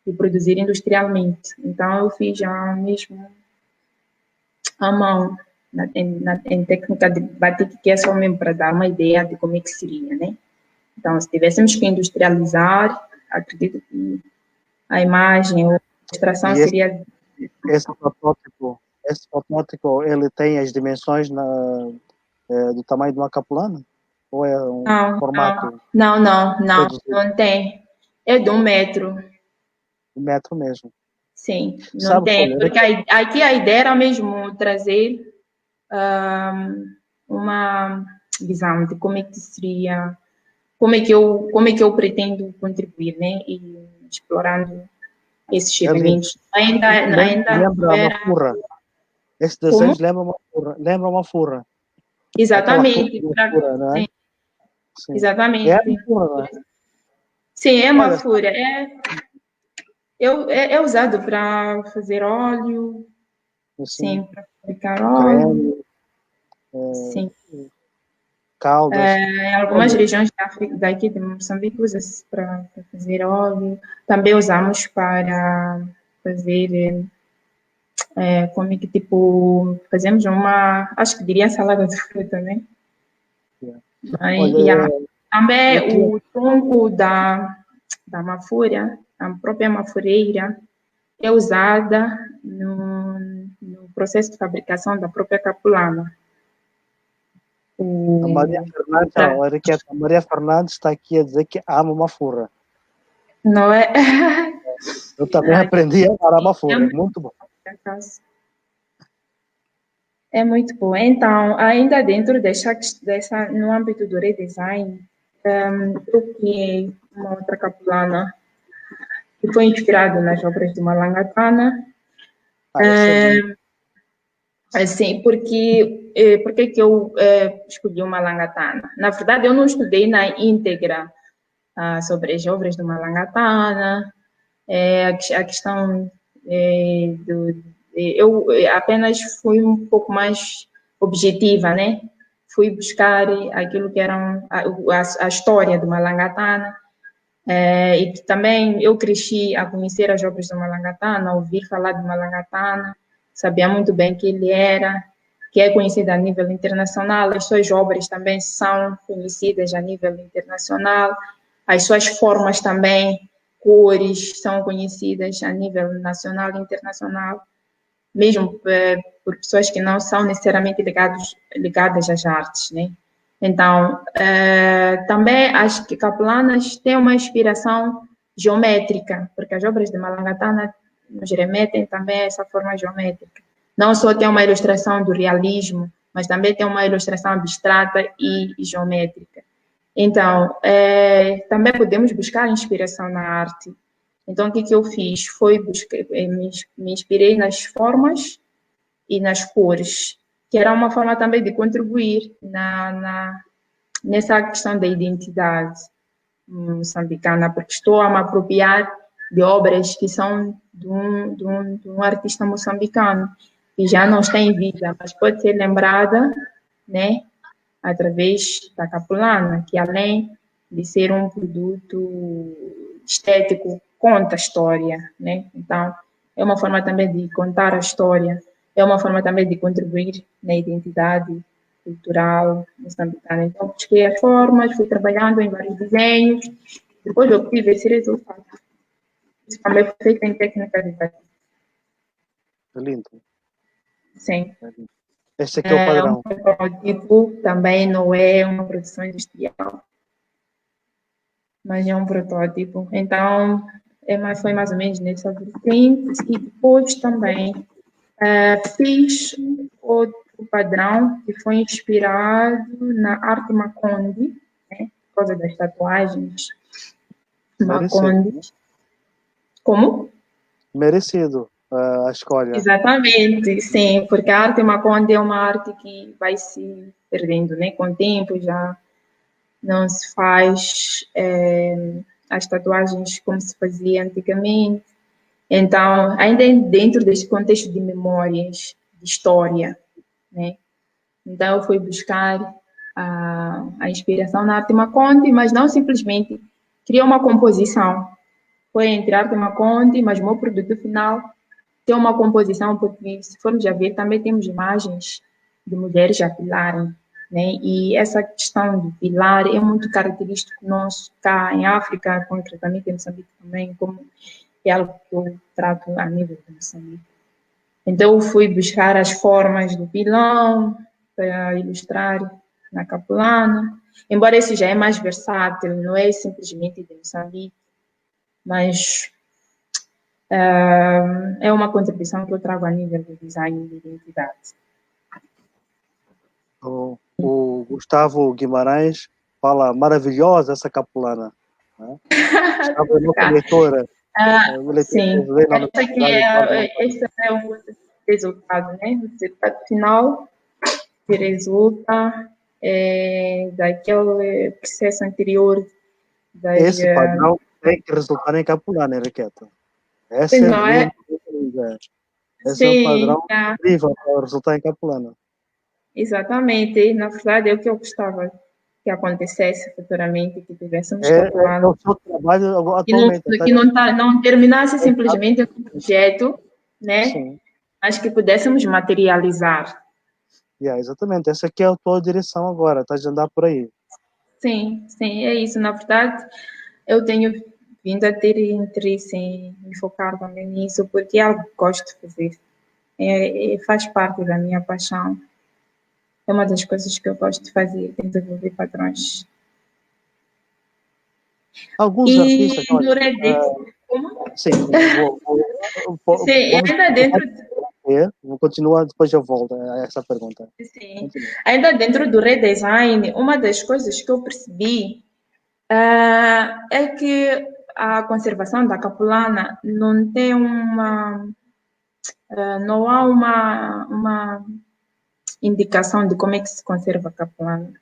de produzir industrialmente. Então, eu fiz já mesmo à mão, em técnica de batik, que é só mesmo para dar uma ideia de como é que seria, né? Então, se tivéssemos que industrializar, acredito que a imagem ou a extração
E
seria...
esse protótipo, ele tem as dimensões do tamanho de uma capulana? Ou é um
Não,
formato reduzido,
não tem. É de 1 metro.
1 metro mesmo?
Sim, não
Sabe,
tem,
olha,
porque aqui a ideia era mesmo trazer uma visão de como é que seria, como é que eu pretendo contribuir, né? E explorando esses
é lindo.
elementos. Ainda não
Lembra uma
era
furra. Esse desenho
como?
lembra uma furra. Aquela forma
Exatamente,
de uma furra, não é?
sim,
Sim. É uma
exatamente.
furra, não é?
Sim, é uma
Olha,
fúria. É usado para fazer óleo,
assim,
sim, para fabricar óleo,
creme,
sim.
caldas.
Em algumas
Olha,
regiões da África, daqui de Moçambique, usa-se para fazer óleo. Também usamos para fazer, como é que tipo, fazemos acho que diria salada de fruta, né?
olha,
Aí, também
eu queria,
o tronco da mafura, a própria mafureira, é usada no processo de fabricação da própria capulana.
a Maria
O
Fernandes, ó, Henriqueta, a Maria Fernandes está aqui a dizer que ama uma furra.
não é?
Eu também aprendi a amar uma
É
furra,
muito
muito bom.
É muito bom. Então, ainda dentro no âmbito do redesign, eu criei uma outra capulana que foi inspirado nas obras de Malangatana.
Ah, esse é lindo.
Assim, porque que eu escolhi o Malangatana? Na verdade, eu não estudei na íntegra sobre as obras do Malangatana, a questão eu apenas fui um pouco mais objetiva, né? Fui buscar aquilo que era a história do Malangatana, e que também eu cresci a conhecer as obras do Malangatana, a ouvir falar do Malangatana, sabia muito bem que ele era, que é conhecido a nível internacional, as suas obras também são conhecidas a nível internacional, as suas formas também, cores, são conhecidas a nível nacional e internacional, mesmo por pessoas que não são necessariamente ligadas às artes, né? Então, também acho que Capelanas têm uma inspiração geométrica, porque as obras de Malangatana nos remetem também a essa forma geométrica. Não só tem uma ilustração do realismo, mas também tem uma ilustração abstrata e geométrica. Então, também podemos buscar inspiração na arte. Então, o que eu fiz? Foi me inspirei nas formas e nas cores, que era uma forma também de contribuir nessa questão da identidade moçambicana, porque estou a me apropriar de obras que são de um artista moçambicano, que já não está em vida, mas pode ser lembrada, né, através da capulana, que além de ser um produto estético, conta a história, né? Então, é uma forma também de contar a história, é uma forma também de contribuir na identidade cultural moçambicana. Então, busquei as formas, fui trabalhando em vários desenhos, depois eu obtive esse resultado. Isso também foi feito em técnica de batismo.
É lindo.
Sim.
É lindo. Este aqui é o
É um
padrão.
protótipo, também não é uma produção industrial, mas é um protótipo. Então, foi mais ou menos nessa vertente. E depois também fiz outro padrão que foi inspirado na arte Maconde, né, por causa das tatuagens
Merecido,
Maconde.
né?
Como?
Merecido a escolha.
Exatamente, sim, porque a arte Maconde é uma arte que vai se perdendo, né? Com o tempo já não se faz as tatuagens como se fazia antigamente. Então, ainda dentro desse contexto de memórias, de história, né? Então, eu fui buscar a inspiração na arte Maconde, mas não simplesmente criou uma composição. Foi entre arte Maconde, mas o meu produto final tem uma composição, porque se formos a ver, também temos imagens de mulheres a pilarem, né? E essa questão de pilar é muito característico nosso cá em África, concretamente em Moçambique também, como é algo que eu trato a nível de Moçambique. Então, eu fui buscar as formas do pilão para ilustrar na capulana, embora esse já é mais versátil, não é simplesmente de Moçambique, mas é uma contribuição que eu trago a nível do design de identidade.
O Gustavo Guimarães fala maravilhosa essa capulana. Né? Gustavo é nossa leitora.
Sim, esse é o resultado, né? O resultado final que resulta daquele processo anterior.
Esse padrão tem que resultar em capulana, Enriqueta. Esse
não é?
Esse é o padrão incrível para resultar em capulana.
Exatamente. Na verdade, é o que eu gostava que acontecesse futuramente, que tivéssemos capulana.
É o seu trabalho atualmente.
Que não terminasse simplesmente um projeto, né?
Sim.
Mas que pudéssemos materializar.
Exatamente. Essa aqui é a tua direção agora, estás de andar por aí.
Sim, é isso. Na verdade, eu tenho vindo a ter interesse em me focar também nisso, porque é algo que gosto de fazer. Faz parte da minha paixão. É uma das coisas que eu gosto de fazer, desenvolver padrões.
Alguns artistas...
No Reddit, como?
Sim,
ainda dentro...
Vou continuar, depois eu volto a essa pergunta.
Sim. Ainda dentro do redesign, uma das coisas que eu percebi é que a conservação da capulana não tem não há uma indicação de como é que se conserva a capulana.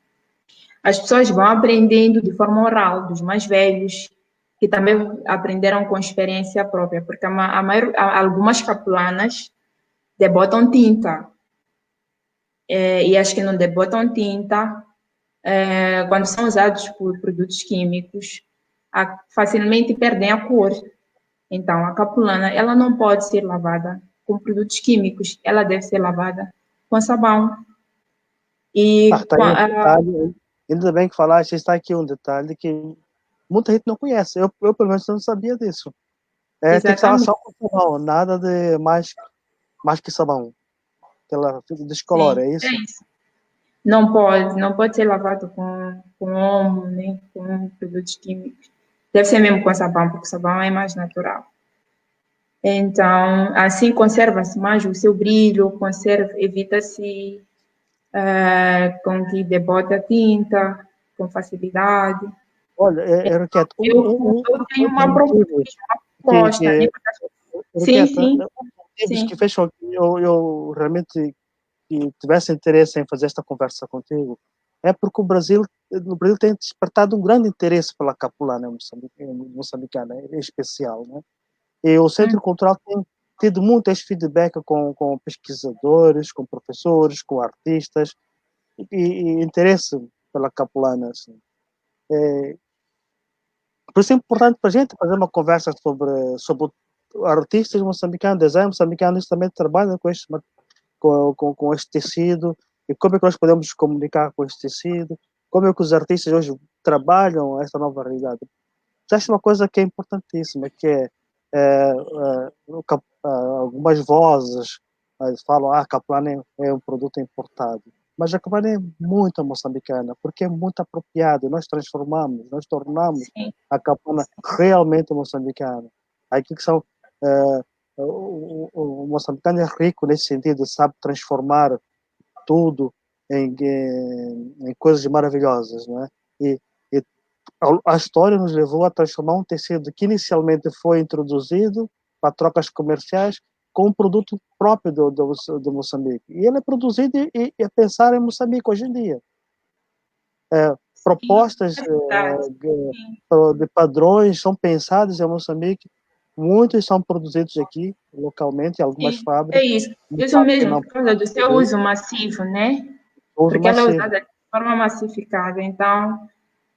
As pessoas vão aprendendo de forma oral, dos mais velhos, que também aprenderam com experiência própria, porque algumas capulanas debotam tinta. E as que não debotam tinta, quando são usados por produtos químicos, facilmente perdem a cor. Então, a capulana, ela não pode ser lavada com produtos químicos, ela deve ser lavada com sabão. E
ainda bem que falaste, está aqui um detalhe que muita gente não conhece. Eu pelo menos, não sabia disso. Tem que ser só com sabão, nada de mais que sabão. Ela descolora, é isso?
É isso. Não pode ser lavado com omo, nem com produtos químicos. Deve ser mesmo com sabão, porque o sabão é mais natural. Então, assim conserva-se mais o seu brilho, evita-se com que debote a tinta com facilidade.
Olha, Enriqueta,
eu tenho uma proposta. Sim.
Que fez com que eu realmente tivesse interesse em fazer esta conversa contigo é porque no Brasil tem despertado um grande interesse pela capulana moçambicana, em especial, né? E o Centro Cultural tem tido muito este feedback com pesquisadores, com professores, com artistas, e interesse pela capulana. Assim. Por isso é importante para a gente fazer uma conversa sobre artistas moçambicanos, design moçambicano, eles também trabalham com este tecido, e como é que nós podemos comunicar com este tecido, como é que os artistas hoje trabalham esta nova realidade. Acho uma coisa que é importantíssima, que algumas vozes falam a capulana é um produto importado, mas a capulana é muito moçambicana, porque é muito apropriada, nós tornamos a capulana realmente moçambicana. Aqui que são o moçambicano é rico nesse sentido, sabe transformar tudo em coisas maravilhosas, não é? E a história nos levou a transformar um tecido que inicialmente foi introduzido para trocas comerciais com um produto próprio do Moçambique. E ele é produzido e é pensar em Moçambique hoje em dia. Propostas de padrões são pensadas em Moçambique, muitos são produzidos aqui, localmente, em algumas fábricas.
É isso mesmo, por causa do seu uso massivo, né?
Uso
porque
massivo.
ela é usada forma massificada. Então,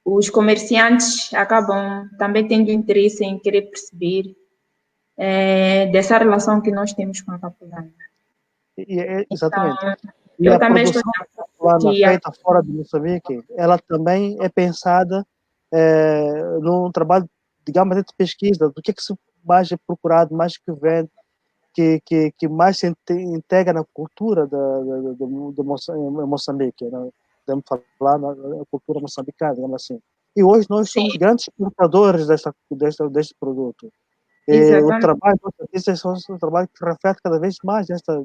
os comerciantes acabam também tendo interesse em querer perceber dessa relação que nós temos com a capulana.
Exatamente.
Então,
E
eu
a
também estou
produção capulana
que
feita fora de Moçambique, ela também é pensada num trabalho, digamos, de pesquisa, do que se mais é procurado, mais que vende, que mais se integra na cultura de Moçambique, né? Podemos falar na cultura moçambicana, digamos assim. E hoje nós
sim,
somos grandes exportadores deste produto. E o
exatamente.
trabalho, esse é um trabalho que reflete cada vez mais essa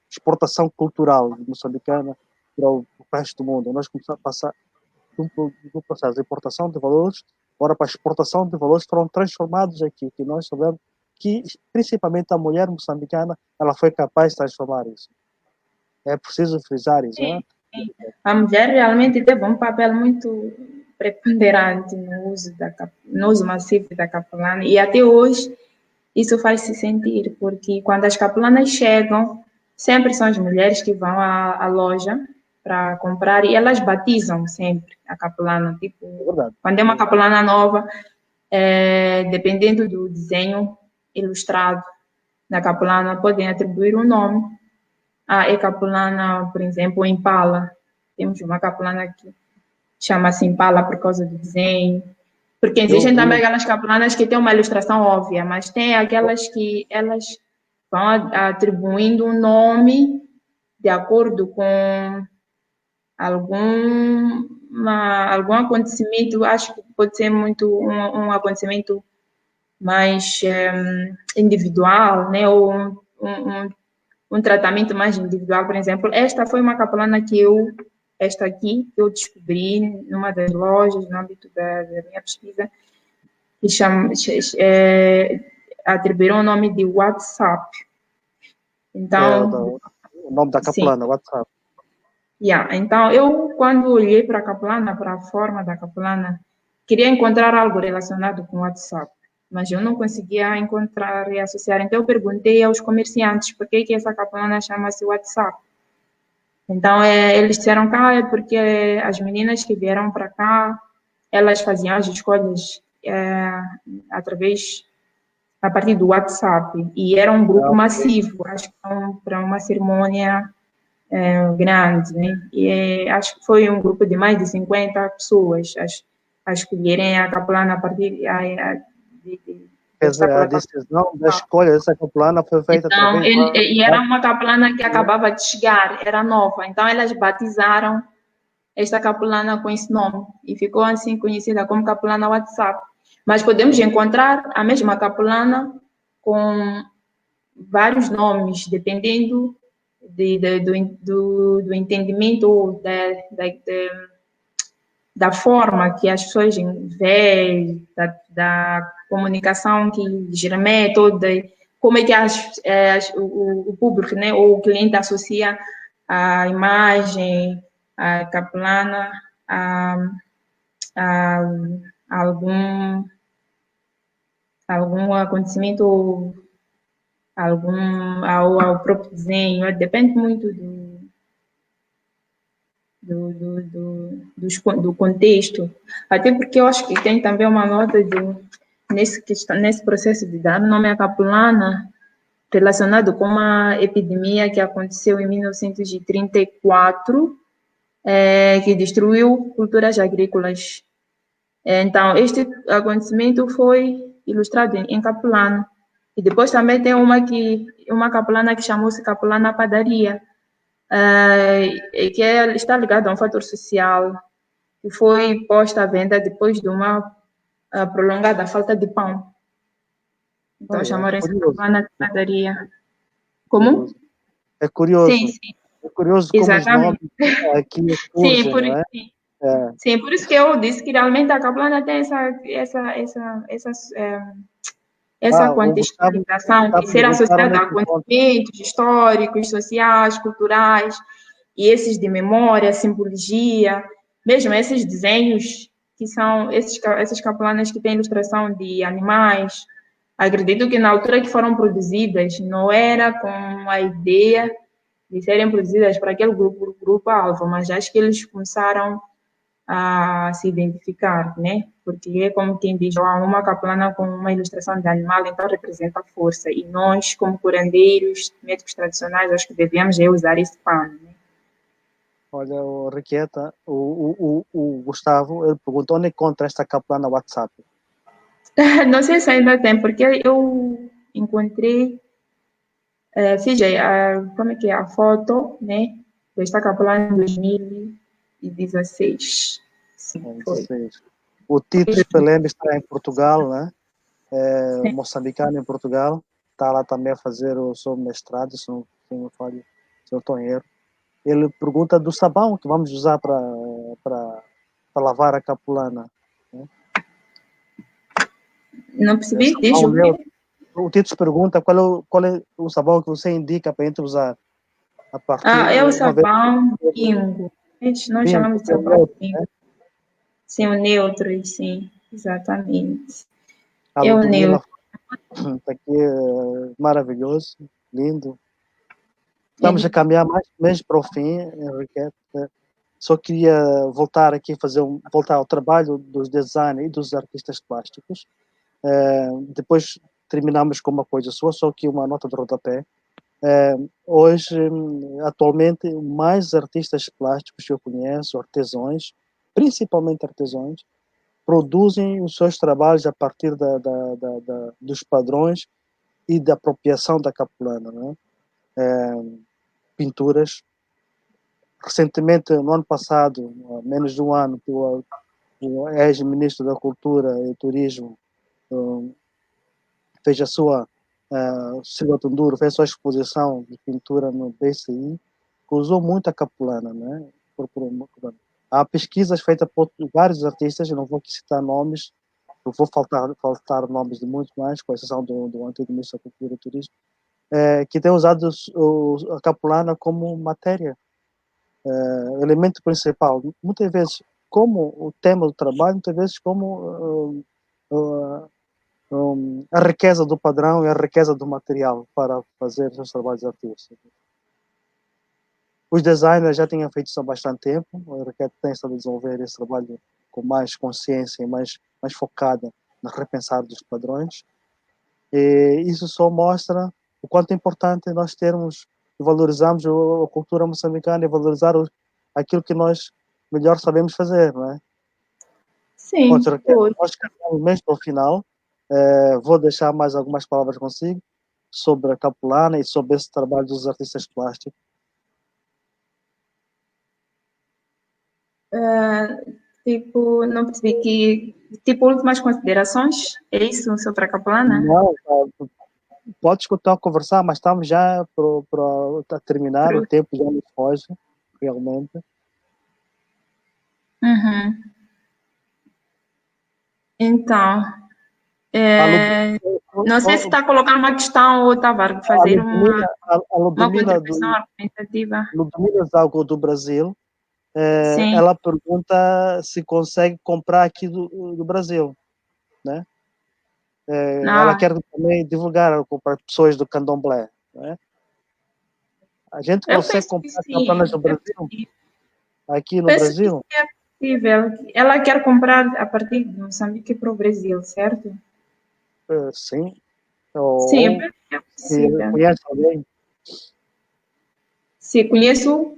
exportação cultural moçambicana para o resto do mundo. Nós começamos a passar do processo de importação de valores, agora para a exportação de valores foram transformados aqui, que nós sabemos que, principalmente a mulher moçambicana, ela foi capaz de transformar isso. É preciso frisar isso, né?
A mulher realmente teve um papel muito preponderante no uso massivo da capulana e até hoje isso faz-se sentir, porque quando as capulanas chegam, sempre são as mulheres que vão à loja para comprar e elas batizam sempre a capulana.
É
Tipo,
verdade.
quando é uma capulana nova, dependendo do desenho ilustrado da capulana, podem atribuir um nome. É capulana, por exemplo, Impala. Temos uma capulana que chama-se Impala por causa do desenho. Porque
Eu
existem também
vi,
aquelas capulanas que têm uma ilustração óbvia, mas tem aquelas que elas vão atribuindo um nome de acordo com algum acontecimento, acho que pode ser muito um acontecimento mais individual, né? Ou um tratamento mais individual, por exemplo. Esta foi uma capulana esta aqui, que eu descobri numa das lojas, no âmbito da minha pesquisa, que atribuíram o nome de WhatsApp.
que é
Então,
o nome da
sim.
capulana, WhatsApp.
Então, eu, quando olhei para a capulana, para a forma da capulana, queria encontrar algo relacionado com o WhatsApp, mas eu não conseguia encontrar e associar. Então, eu perguntei aos comerciantes por que essa capulana chama-se WhatsApp. Então, eles disseram que é porque as meninas que vieram para cá, elas faziam as escolhas a partir do WhatsApp, e era um grupo massivo, acho que para uma cerimônia grande, né? E acho que foi um grupo de mais de 50 pessoas a escolherem a capulana a partir
Quer
desta
dizer, a
plataforma.
decisão da escolha dessa capulana foi feita
Então,
através
e era uma capulana que acabava de chegar, era nova, então elas batizaram esta capulana com esse nome e ficou assim conhecida como capulana WhatsApp. Mas podemos encontrar a mesma capulana com vários nomes, dependendo do entendimento ou da forma que as pessoas veem, da comunicação que geralmente, toda, como é que o público, né, ou o cliente associa a imagem, a capulana, a algum acontecimento ou ao próprio desenho, depende muito do contexto, até porque eu acho que tem também uma nota nesse processo de dar nome à capulana relacionado com uma epidemia que aconteceu em 1934, que destruiu culturas agrícolas. Então, este acontecimento foi ilustrado em capulana. E depois também tem uma capulana que chamou-se Capulana Padaria, que está ligada a um fator social, que foi posta à venda depois de uma prolongada falta de pão. Então, chamaram essa
curioso.
capulana de padaria.
Curioso.
Como?
É curioso.
Sim, sim.
É curioso como os nomes
Exatamente.
aqui
Sim,
surgem, não é? É.
sim, por isso que eu disse que realmente a capulana tem essa
O Gustavo
contextualização
está a
e ser
perguntar onde
associada
é
a
que encontra.
acontecimentos históricos, sociais, culturais, e esses de memória, simbologia, mesmo esses desenhos que são essas capulanas que têm ilustração de animais. Acredito que na altura que foram produzidas não era com a ideia de serem produzidas para aquele grupo-alvo, mas acho que eles começaram a se identificar, né? Porque é como quem diz, uma capelana com uma ilustração de animal, então representa a força. E nós, como curandeiros, médicos tradicionais, acho que devíamos usar esse pano, né?
Olha, o Riqueta, o Gustavo, ele perguntou onde encontra esta capelana no WhatsApp.
Não sei se ainda tem, porque eu encontrei, fiz como é que é, a foto, né? Desta capelana em 2016. Sim, foi.
O Tito Spelem está em Portugal, né?
Sim.
Moçambicano em Portugal. Está lá também a fazer o seu mestrado, se não estou em erro. Ele pergunta do sabão que vamos usar para lavar a capulana. Né?
Não percebi, diz o quê?
O Tito pergunta qual é o sabão que você indica para a gente usar. A partir,
é o sabão Bingo. Nós chamamos de sabão Bingo. Né? Sim, o neutro, sim, exatamente. É o neutro.
Está aqui maravilhoso, lindo. Estamos a caminhar mais para o fim, Henriqueta. Só queria voltar aqui, voltar ao trabalho dos designers e dos artistas plásticos. Depois terminamos com uma coisa sua, só que uma nota de rodapé. Hoje, atualmente, mais artistas plásticos que eu conheço, artesãos, principalmente artesãos, produzem os seus trabalhos a partir dos padrões e da apropriação da capulana, né? Pinturas. Recentemente, no ano passado, há menos de um ano, que o ex-ministro da Cultura e Turismo fez a sua Silva Tunduro fez a sua exposição de pintura no BCI, que usou muito a capulana, né? Há pesquisas feitas por vários artistas, eu não vou aqui citar nomes, eu vou faltar nomes de muitos mais, com exceção do antigo ministro da Cultura e Turismo, que tem usado a capulana como matéria, elemento principal. Muitas vezes, como o tema do trabalho, muitas vezes como a riqueza do padrão e a riqueza do material para fazer os trabalhos artísticos. Os designers já tinham feito isso há bastante tempo, a Riqueta tem estado a desenvolver esse trabalho com mais consciência e mais focada no repensar dos padrões. E isso só mostra o quanto é importante nós termos e valorizarmos a cultura moçambicana e valorizar aquilo que nós melhor sabemos fazer, não é?
Sim.
Nós chegamos mesmo ao final. Vou deixar mais algumas palavras consigo sobre a capulana e sobre esse trabalho dos artistas plásticos.
Não percebi que, últimas considerações? É isso sobre a capulana?
Não, pode escutar conversar, mas estamos já para terminar, o tempo já nos foge, realmente.
Uhum. Então, não sei se está a colocar uma questão ou estava a fazer uma contribuição argumentativa.
Ludmila Zago, do Brasil, ela pergunta se consegue comprar aqui do Brasil, né? Ela quer também divulgar para pessoas do candomblé, né? A gente consegue comprar campanas no Brasil? Aqui no Brasil?
Que é possível. Ela quer comprar a partir de Moçambique para o Brasil, certo?
Sim.
Sim, é possível.
Conhece alguém?
Se conheço.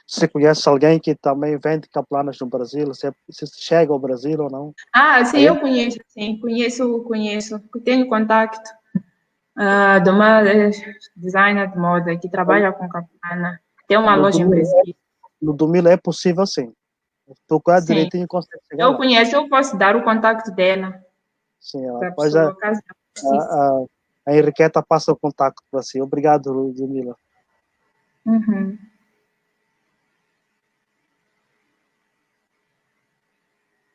Você conhece alguém que também vende caplanas no Brasil? Se chega ao Brasil ou não?
Sim, eu conheço, sim. Conheço. Tenho contato de uma designer de moda que trabalha com caplana. Tem uma loja em Brasília.
No domingo é possível, sim. Procurar direitinho consegue chegar lá.
Eu conheço, eu posso dar o contato dela.
Sim, a Henriqueta passa o contato para si. Obrigado, Ludmila.
Uhum.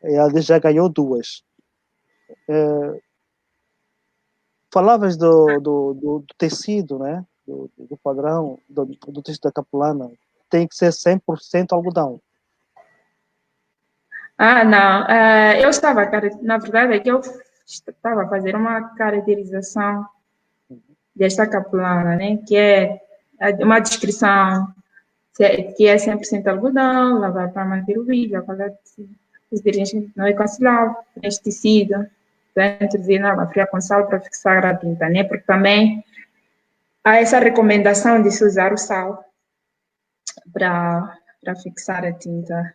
Ela já ganhou 2. Falavas do tecido, né? Do padrão, do tecido da capulana. Tem que ser 100% algodão.
Não. Eu estava, na verdade, é que eu estava a fazer uma caracterização desta capulana, né? Que é uma descrição que é 100% algodão, lá vai para manter o vídeo, os dirigentes não é aconselhável, pesticida, introduzir na água fria com sal para fixar a tinta, né? Porque também há essa recomendação de se usar o sal para fixar a tinta.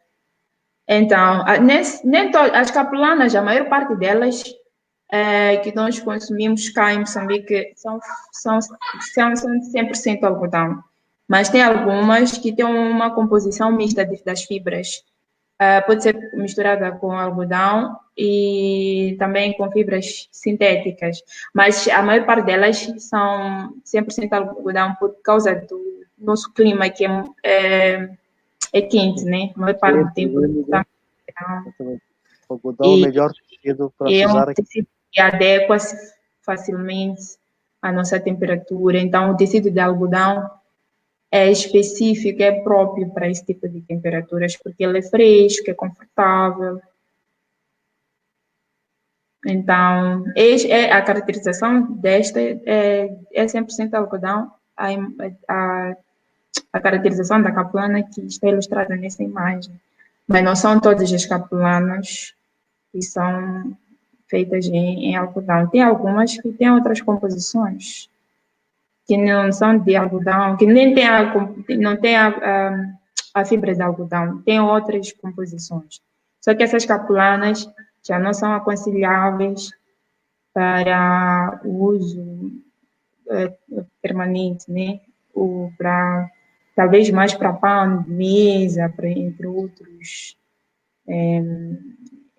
Então, as capulanas, a maior parte delas que nós consumimos cá em Moçambique são 100% algodão. Mas tem algumas que têm uma composição mista das fibras. Pode ser misturada com algodão e também com fibras sintéticas. Mas a maior parte delas são 100% algodão por causa do nosso clima, que é quente, né? A maior parte do tempo.
O algodão é o melhor tecido para se usar aqui.
Tecido que adequa-se facilmente à nossa temperatura. Então, o tecido de algodão é específico, é próprio para esse tipo de temperaturas, porque ele é fresco, é confortável. Então, a caracterização desta é 100% algodão. A caracterização da capulana que está ilustrada nessa imagem. Mas não são todas as capulanas que são feitas em algodão. Tem algumas que têm outras composições que não são de algodão, que nem tem não tem a fibra de algodão, tem outras composições. Só que essas capulanas já não são aconselháveis para o uso permanente, né? Talvez mais para pão de mesa, entre outros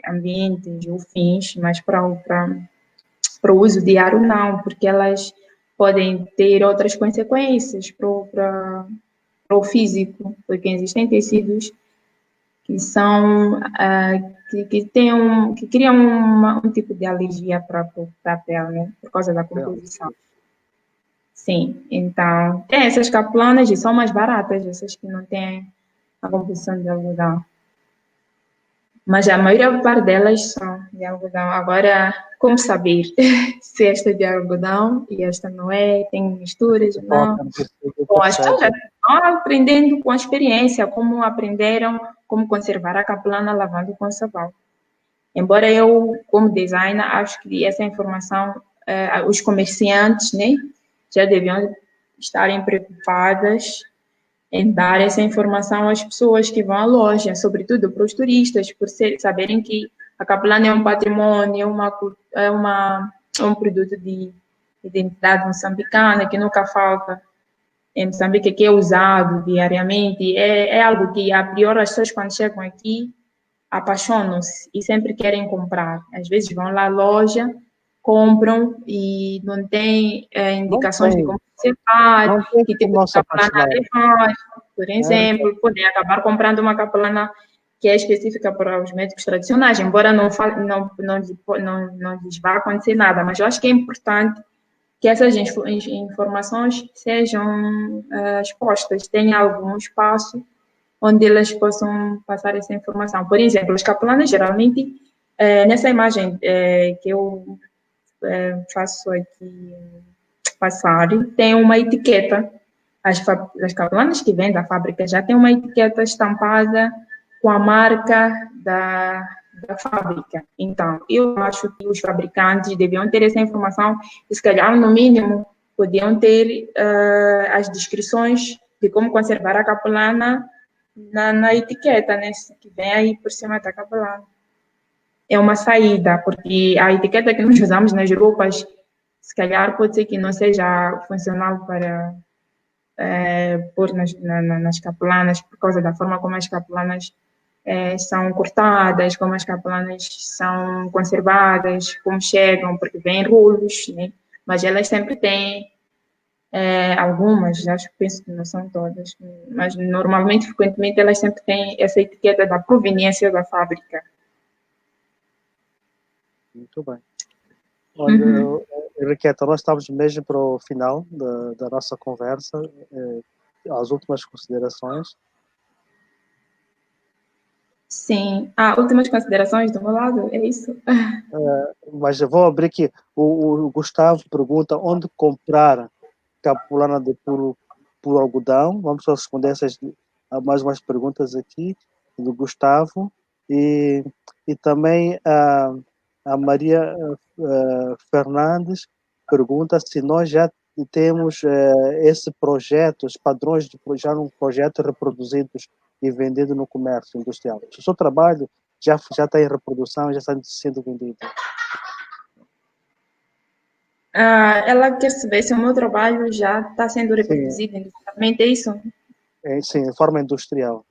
ambientes ou fins, mas para o uso diário não, porque elas podem ter outras consequências para o físico, porque existem tecidos que são que criam um tipo de alergia para a pele, né? Por causa da composição. Sim, então tem essas capulanas e são mais baratas, essas que não têm a composição de algodão. Mas a maior parte delas são de algodão. Agora, como saber se esta é de algodão e esta não é? Tem misturas ou não? Bom, as pessoas já estão aprendendo com a experiência, como aprenderam como conservar a capulana lavando com sabão. Embora eu, como designer, acho que essa informação, os comerciantes, né, já deviam estarem preocupadas em dar essa informação às pessoas que vão à loja, sobretudo para os turistas, por saberem que a capulana é um patrimônio, é um produto de identidade moçambicana, que nunca falta em Moçambique, que é usado diariamente. É algo que, a priori, as pessoas, quando chegam aqui, apaixonam-se e sempre querem comprar. Às vezes vão lá à loja, compram e não tem indicações de como conservar, que tipo de capulana levar, por exemplo, podem acabar comprando uma capulana que é específica para os médicos tradicionais, embora não lhes vá acontecer nada, mas eu acho que é importante que essas informações sejam expostas, tenha algum espaço onde elas possam passar essa informação. Por exemplo, as capulanas, geralmente, nessa imagem que eu faço aqui passar, tem uma etiqueta. As capulanas que vêm da fábrica já tem uma etiqueta estampada com a marca da fábrica. Então, eu acho que os fabricantes deviam ter essa informação e, se calhar, no mínimo, podiam ter as descrições de como conservar a capulana na etiqueta, né, que vem aí por cima da capulana. É uma saída, porque a etiqueta que nós usamos nas roupas, se calhar pode ser que não seja funcional para pôr nas capulanas, por causa da forma como as capulanas são cortadas, como as capulanas são conservadas, como chegam, porque vêm rolos, né? Mas elas sempre têm algumas, penso que não são todas, mas normalmente, frequentemente, elas sempre têm essa etiqueta da proveniência da fábrica.
Muito bem. Olha, Enriqueta, nós estamos mesmo para o final da nossa conversa, as últimas considerações.
Sim, últimas considerações do meu lado, é isso?
Mas eu vou abrir aqui. O Gustavo pergunta onde comprar capulana de puro por algodão. Vamos só responder mais umas perguntas aqui do Gustavo e também a Maria Fernandes pergunta se nós já temos esse projeto, os padrões já num projeto reproduzidos e vendido no comércio industrial. O seu trabalho já está em reprodução, já está sendo vendido.
Ela quer saber se o meu trabalho já está sendo reproduzido industrialmente, é isso?
Sim, de forma industrial.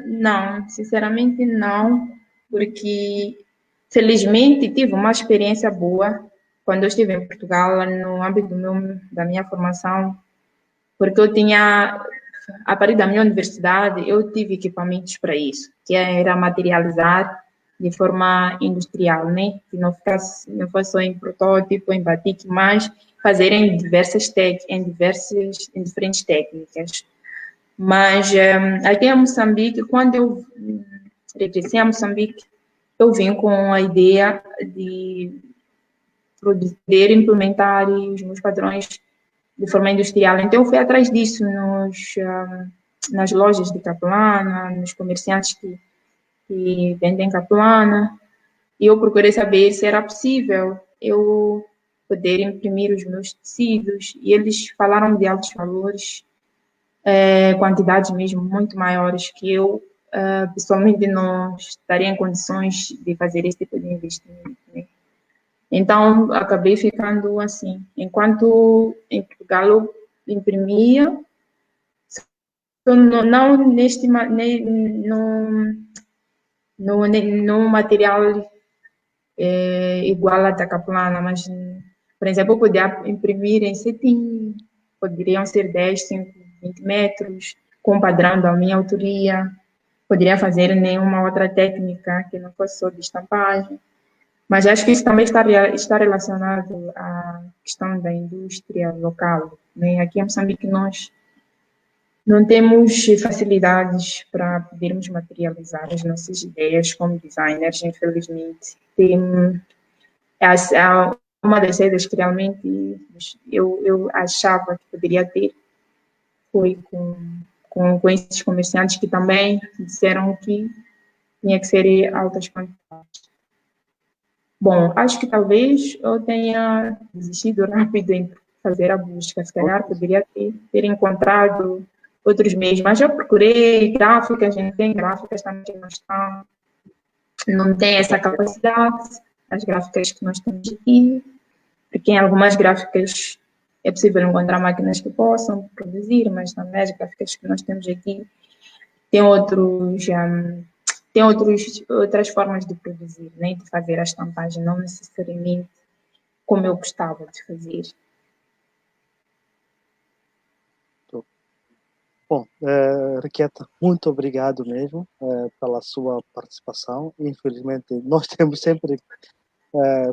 Não, sinceramente não, porque felizmente tive uma experiência boa quando eu estive em Portugal, no âmbito da minha formação, porque eu tinha, a partir da minha universidade, eu tive equipamentos para isso, que era materializar de forma industrial, né? Que não fosse só em protótipo, em batik, mas fazer em diferentes técnicas. Mas aqui em Moçambique, quando eu regressei a Moçambique, eu vim com a ideia de poder implementar os meus padrões de forma industrial. Então, eu fui atrás disso nas lojas de capelana, nos comerciantes que vendem capelana, e eu procurei saber se era possível eu poder imprimir os meus tecidos, e eles falaram de altos valores, quantidades mesmo muito maiores que eu pessoalmente não estaria em condições de fazer esse tipo de investimento, né? Então, acabei ficando assim. Enquanto em Portugal eu imprimia, não no material igual a da Caplana, mas, por exemplo, eu podia imprimir em cetim, poderiam ser 10, 5, 20 metros, com padrão da minha autoria, poderia fazer nenhuma outra técnica que não fosse só de estampagem. Mas acho que isso também está relacionado à questão da indústria local, né? Aqui em Moçambique nós não temos facilidades para podermos materializar as nossas ideias como designers, infelizmente. Uma das saídas que realmente eu achava que poderia ter foi com esses comerciantes que também disseram que tinha que ser altas quantidades. Bom, acho que talvez eu tenha desistido rápido em fazer a busca. Se calhar poderia ter encontrado outros meios, mas eu procurei gráficas, a gente tem gráficas também que não tem essa capacidade, as gráficas que nós temos aqui, porque em algumas gráficas é possível encontrar máquinas que possam produzir, mas também as gráficas que nós temos aqui têm outras formas de produzir, né? De fazer a estampagem, não necessariamente como eu gostava de fazer.
Bom, Requieta, muito obrigado mesmo pela sua participação. Infelizmente, nós temos sempre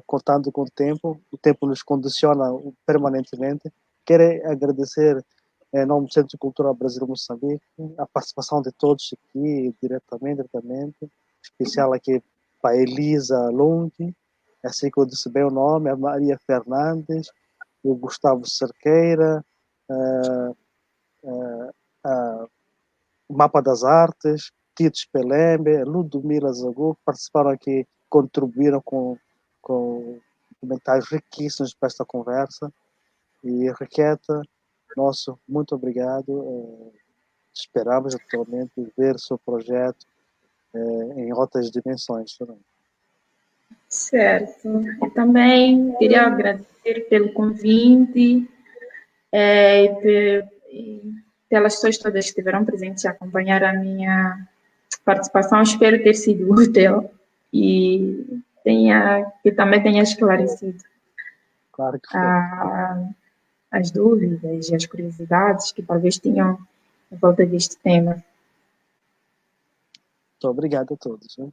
contando com o tempo nos condiciona permanentemente. Quero agradecer, em nome do Centro de Cultura Brasil Moçambique, a participação de todos aqui, diretamente, especial aqui para Elisa Lungi, assim que eu disse bem o nome, a Maria Fernandes, o Gustavo Cerqueira, o Mapa das Artes, Tito Spelembe, Ludomira Zagu, participaram aqui, contribuíram com comentários riquíssimos para esta conversa. E Requieta, nosso muito obrigado. Esperamos atualmente ver o seu projeto em outras dimensões também.
Certo. Eu também queria agradecer pelo convite e pelas pessoas todas que estiveram presentes a acompanhar a minha participação. Espero ter sido útil e que também tenha esclarecido
Claro que
as dúvidas e as curiosidades que talvez tinham em volta deste tema.
Muito obrigado a todos. Né?